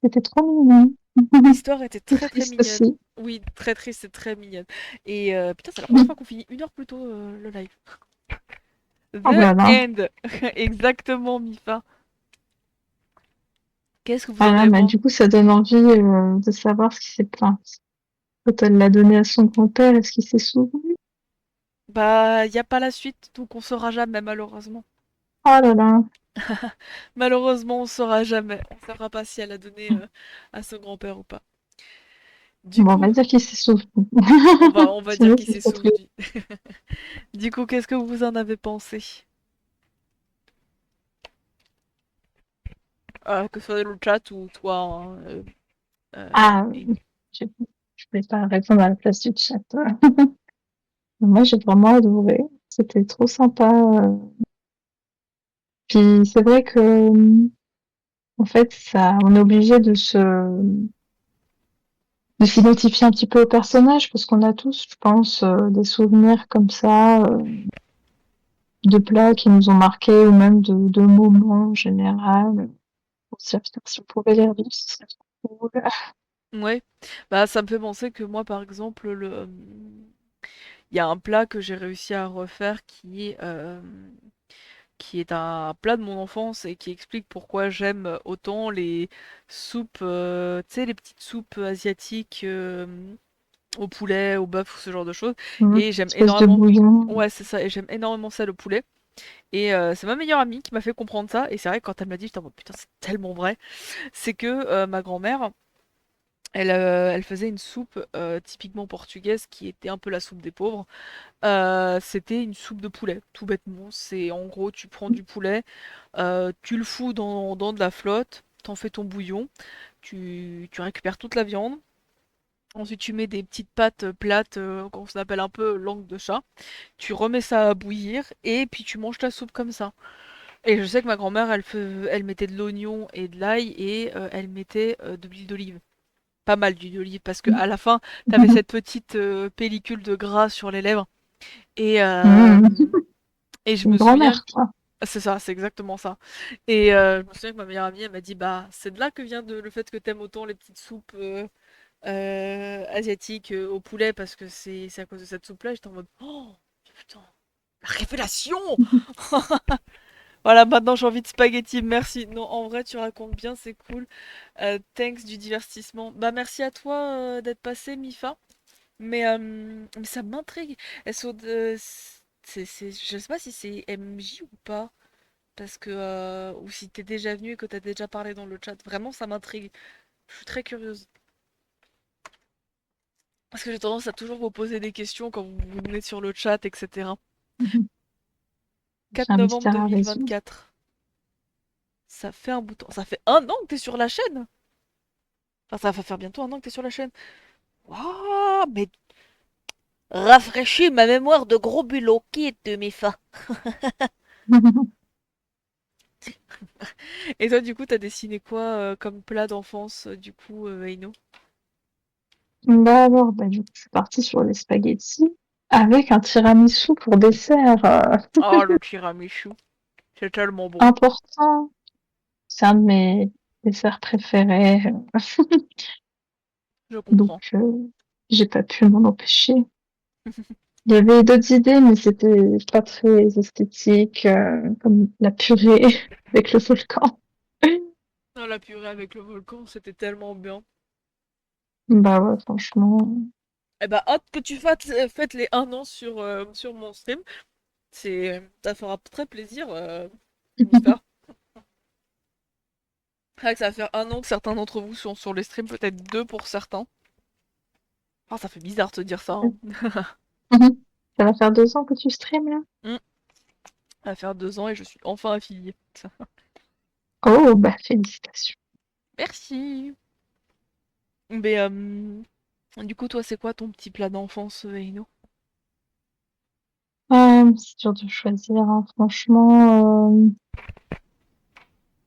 c'était trop mignon. L'histoire était C'est très très triste mignonne. aussi. Oui, très triste et très mignonne. Et putain, c'est la première fois qu'on finit 1 heure plus tôt le live. Oh The là là. End. Exactement, Mifa. Qu'est-ce que vous en Ah, avez bah, pensé? du coup, ça donne envie de savoir ce qui s'est passé. Quand elle l'a donné à son grand-père, est-ce qu'il s'est souvenu? Bah, y a pas la suite, donc on saura jamais, malheureusement. Oh là là. Malheureusement, on saura jamais. On saura pas si elle a donné à son grand-père ou pas. Du Bon, on va coup, dire qu'il s'est souvenu. on va dire Sinon, qu'il ce s'est serait triste. souvenu. Du coup, qu'est-ce que vous en avez pensé? Que ce soit le chat ou toi, hein, Ah, et je je voulais pas répondre à la place du chat. Moi, j'ai vraiment adoré. C'était trop sympa. Puis c'est vrai que, en fait, ça, on est obligé de s'identifier un petit peu au personnage parce qu'on a tous, je pense, des souvenirs comme ça, de plats qui nous ont marqués ou même de moments en général. On se dit, ah, putain, si on pouvait les revivre, ce serait trop cool. ouais. Bah, ça me fait penser que moi, par exemple, il y a un plat que j'ai réussi à refaire qui est un plat de mon enfance et qui explique pourquoi j'aime autant les soupes, tu sais, les petites soupes asiatiques au poulet, au bœuf ou ce genre de choses. Une Et j'aime espèce de énormément, bouillon. ouais, c'est ça, et j'aime énormément ça, le poulet. Et c'est ma meilleure amie qui m'a fait comprendre ça. Et c'est vrai que quand elle me l'a dit, j'étais en mode putain, c'est tellement vrai. C'est que ma grand-mère, elle faisait une soupe typiquement portugaise qui était un peu la soupe des pauvres. C'était une soupe de poulet, tout bêtement. C'est en gros, tu prends du poulet, tu le fous dans de la flotte, t'en fais ton bouillon, tu récupères toute la viande. Ensuite, tu mets des petites pâtes plates, qu'on appelle un peu langue de chat. Tu remets ça à bouillir et puis tu manges ta soupe comme ça. Et je sais que ma grand-mère, elle mettait de l'oignon et de l'ail et elle mettait de l'huile d'olive. Pas mal d'huile d'olive parce que à la fin, t'avais cette petite pellicule de gras sur les lèvres. Et, euh, Mmh. et je Une me souviens, grand-mère, quoi. c'est ça, c'est exactement ça. Et je me souviens que ma meilleure amie, elle m'a dit, bah, c'est de là que vient le fait que t'aimes autant les petites soupes asiatiques au poulet parce que c'est à cause de cette soupe-là. J'étais en mode, oh putain, la révélation! Voilà, maintenant j'ai envie de spaghetti, merci. Non, en vrai, tu racontes bien, c'est cool. Thanks du divertissement. Bah, merci à toi d'être passé, Mifa. Mais ça m'intrigue. Je sais pas si c'est MJ ou pas. Parce que. Ou si t'es déjà venu et que t'as déjà parlé dans le chat. Vraiment, ça m'intrigue. Je suis très curieuse. Parce que j'ai tendance à toujours vous poser des questions quand vous venez sur le chat, etc. Mmh. 4 C'est un novembre mystère à résoudre. 2024. Ça fait un bout de temps. Ça fait un an que t'es sur la chaîne. Enfin, ça va faire bientôt un an que t'es sur la chaîne. Waouh, mais rafraîchis ma mémoire de gros bulot. Qui est Mifa? Et toi, du coup, t'as dessiné quoi comme plat d'enfance, du coup, Eino? Bah alors, bah, du coup, je suis partie sur les spaghettis avec un tiramisu pour dessert, Oh, le tiramisu, c'est tellement bon. important. C'est un de mes desserts préférés, Je donc comprends. j'ai pas pu m'en empêcher. Il y avait d'autres idées, mais c'était pas très esthétique, comme la purée avec le volcan. Ah, la purée avec le volcan, c'était tellement bien. Bah ouais, franchement. Eh ben, hâte que tu fêtes les un an sur mon stream. Ça fera très plaisir, Mifa. C'est vrai que ça va faire un an que certains d'entre vous sont sur les streams, peut-être deux pour certains. Ah, ça fait bizarre de te dire ça, hein. Ça va faire 2 ans que tu stream là? Hmm. Ça va faire 2 ans et je suis enfin affiliée. Oh, bah félicitations. Merci. Mais du coup, toi, c'est quoi ton petit plat d'enfance, Eino? C'est dur de choisir, hein. Franchement,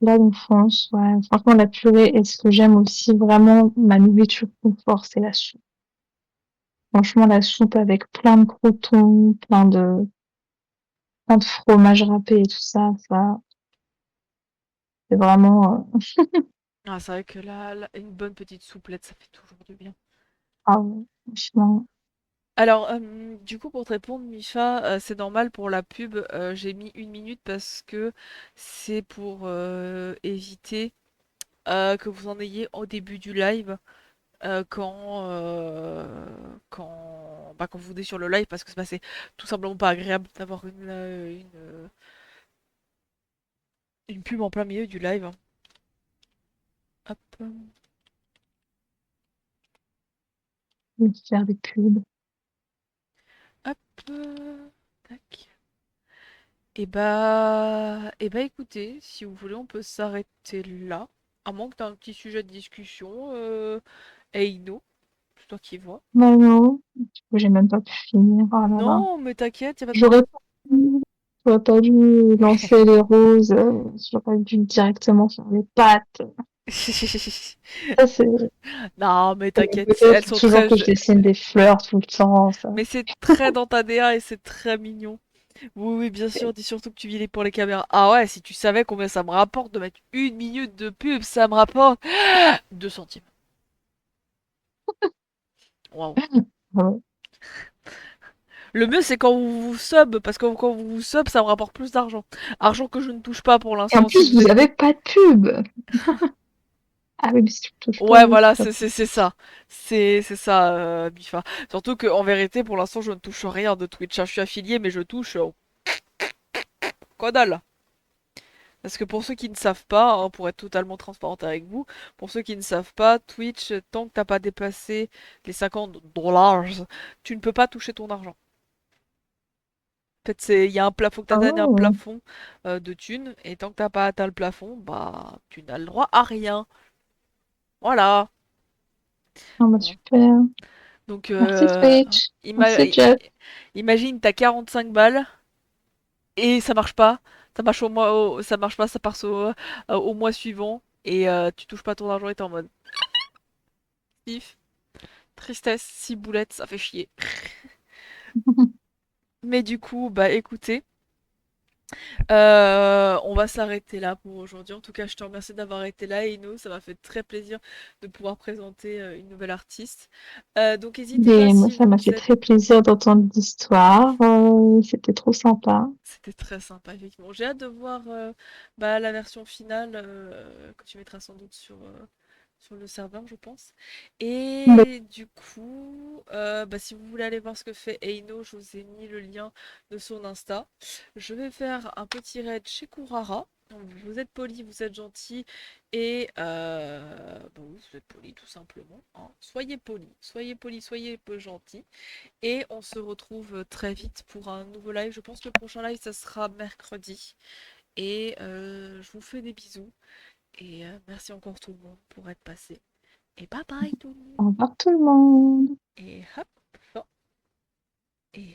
là, l'enfance, ouais. Franchement, la purée, et ce que j'aime aussi vraiment, ma nourriture confort, c'est la soupe. Franchement, la soupe avec plein de croûtons, plein de fromage râpé et tout ça, c'est vraiment, Ah, c'est vrai que là, une bonne petite souplette, ça fait toujours du bien. ah ouais, franchement. Alors, du coup, pour te répondre, Micha, c'est normal pour la pub, j'ai mis 1 minute parce que c'est pour éviter que vous en ayez au début du live, quand vous êtes sur le live, parce que c'est tout simplement pas agréable d'avoir une pub en plein milieu du live. Hop, Je vais faire des pubs. hop, tac. Écoutez, si vous voulez, on peut s'arrêter là. À moins que t'aies un petit sujet de discussion, Eino, c'est toi qui vois. Bah non, du coup, j'ai même pas pu finir. Oh là là. Non, mais t'inquiète, y a pas de J'aurais problème. pas dû, j'aurais pas dû lancer les roses, j'aurais dû directement faire les pattes. Ça, Non, mais c'est mes t'inquiète, beautés, elles faut sont toujours très... que je dessine des fleurs tout le temps, ça. Mais c'est très dans ta DA et c'est très mignon. Oui, oui, bien sûr, dis surtout que tu vis pour les caméras. Ah ouais, si tu savais combien ça me rapporte de mettre 1 minute de pub, ça me rapporte 2 centimes. Waouh. Ouais. Le mieux, c'est quand vous vous sub, parce que quand vous vous sub, ça me rapporte plus d'argent. Argent que je ne touche pas pour Et en l'instant si plus, vous vous êtes avez peu. pas de pub. Ah oui, mais si tu me touches pas, Ouais, oui, voilà, c'est pas c'est ça. C'est ça, Bifa. Surtout qu'en vérité, pour l'instant, je ne touche rien de Twitch, hein. Je suis affilié, mais je touche quoi dalle. Parce que pour ceux qui ne savent pas, hein, pour être totalement transparente avec vous, pour ceux qui ne savent pas, Twitch, tant que t'as pas dépassé les 50 dollars, tu ne peux pas toucher ton argent. En fait, il y a un plafond, faut que t'atteignes un Oh, plafond de thunes, et tant que t'as pas atteint le plafond, bah, tu n'as le droit à rien. Voilà. ah bah Bon. super. Donc, Merci Twitch. Merci ima- Jeff. imagine, t'as 45 balles, et ça marche pas. Ça marche ça marche pas, ça part au mois suivant, et tu touches pas ton argent et t'es en mode, pif. Tristesse, ciboulette, ça fait chier. Mais du coup, bah écoutez, on va s'arrêter là pour aujourd'hui. En tout cas, je te remercie d'avoir été là, Ino. Ça m'a fait très plaisir de pouvoir présenter une nouvelle artiste. Donc n'hésitez pas Et moi, si ça m'a vous fait êtes... très plaisir d'entendre l'histoire. C'était trop sympa. C'était très sympa, effectivement. J'ai hâte de voir bah, la version finale que tu mettras sans doute sur le serveur, je pense. Mais Et du coup, bah, si vous voulez aller voir ce que fait Eino, je vous ai mis le lien de son Insta. Je vais faire un petit raid chez Kurara. Donc, vous êtes poli, vous êtes gentil et bah oui, vous êtes poli tout simplement, hein. Soyez poli, soyez poli, soyez peu gentil. Et on se retrouve très vite pour un nouveau live. Je pense que le prochain live, ça sera mercredi. Et je vous fais des bisous. Et merci encore tout le monde pour être passé. Et bye bye tout le monde. au revoir tout le monde. Et hop. Et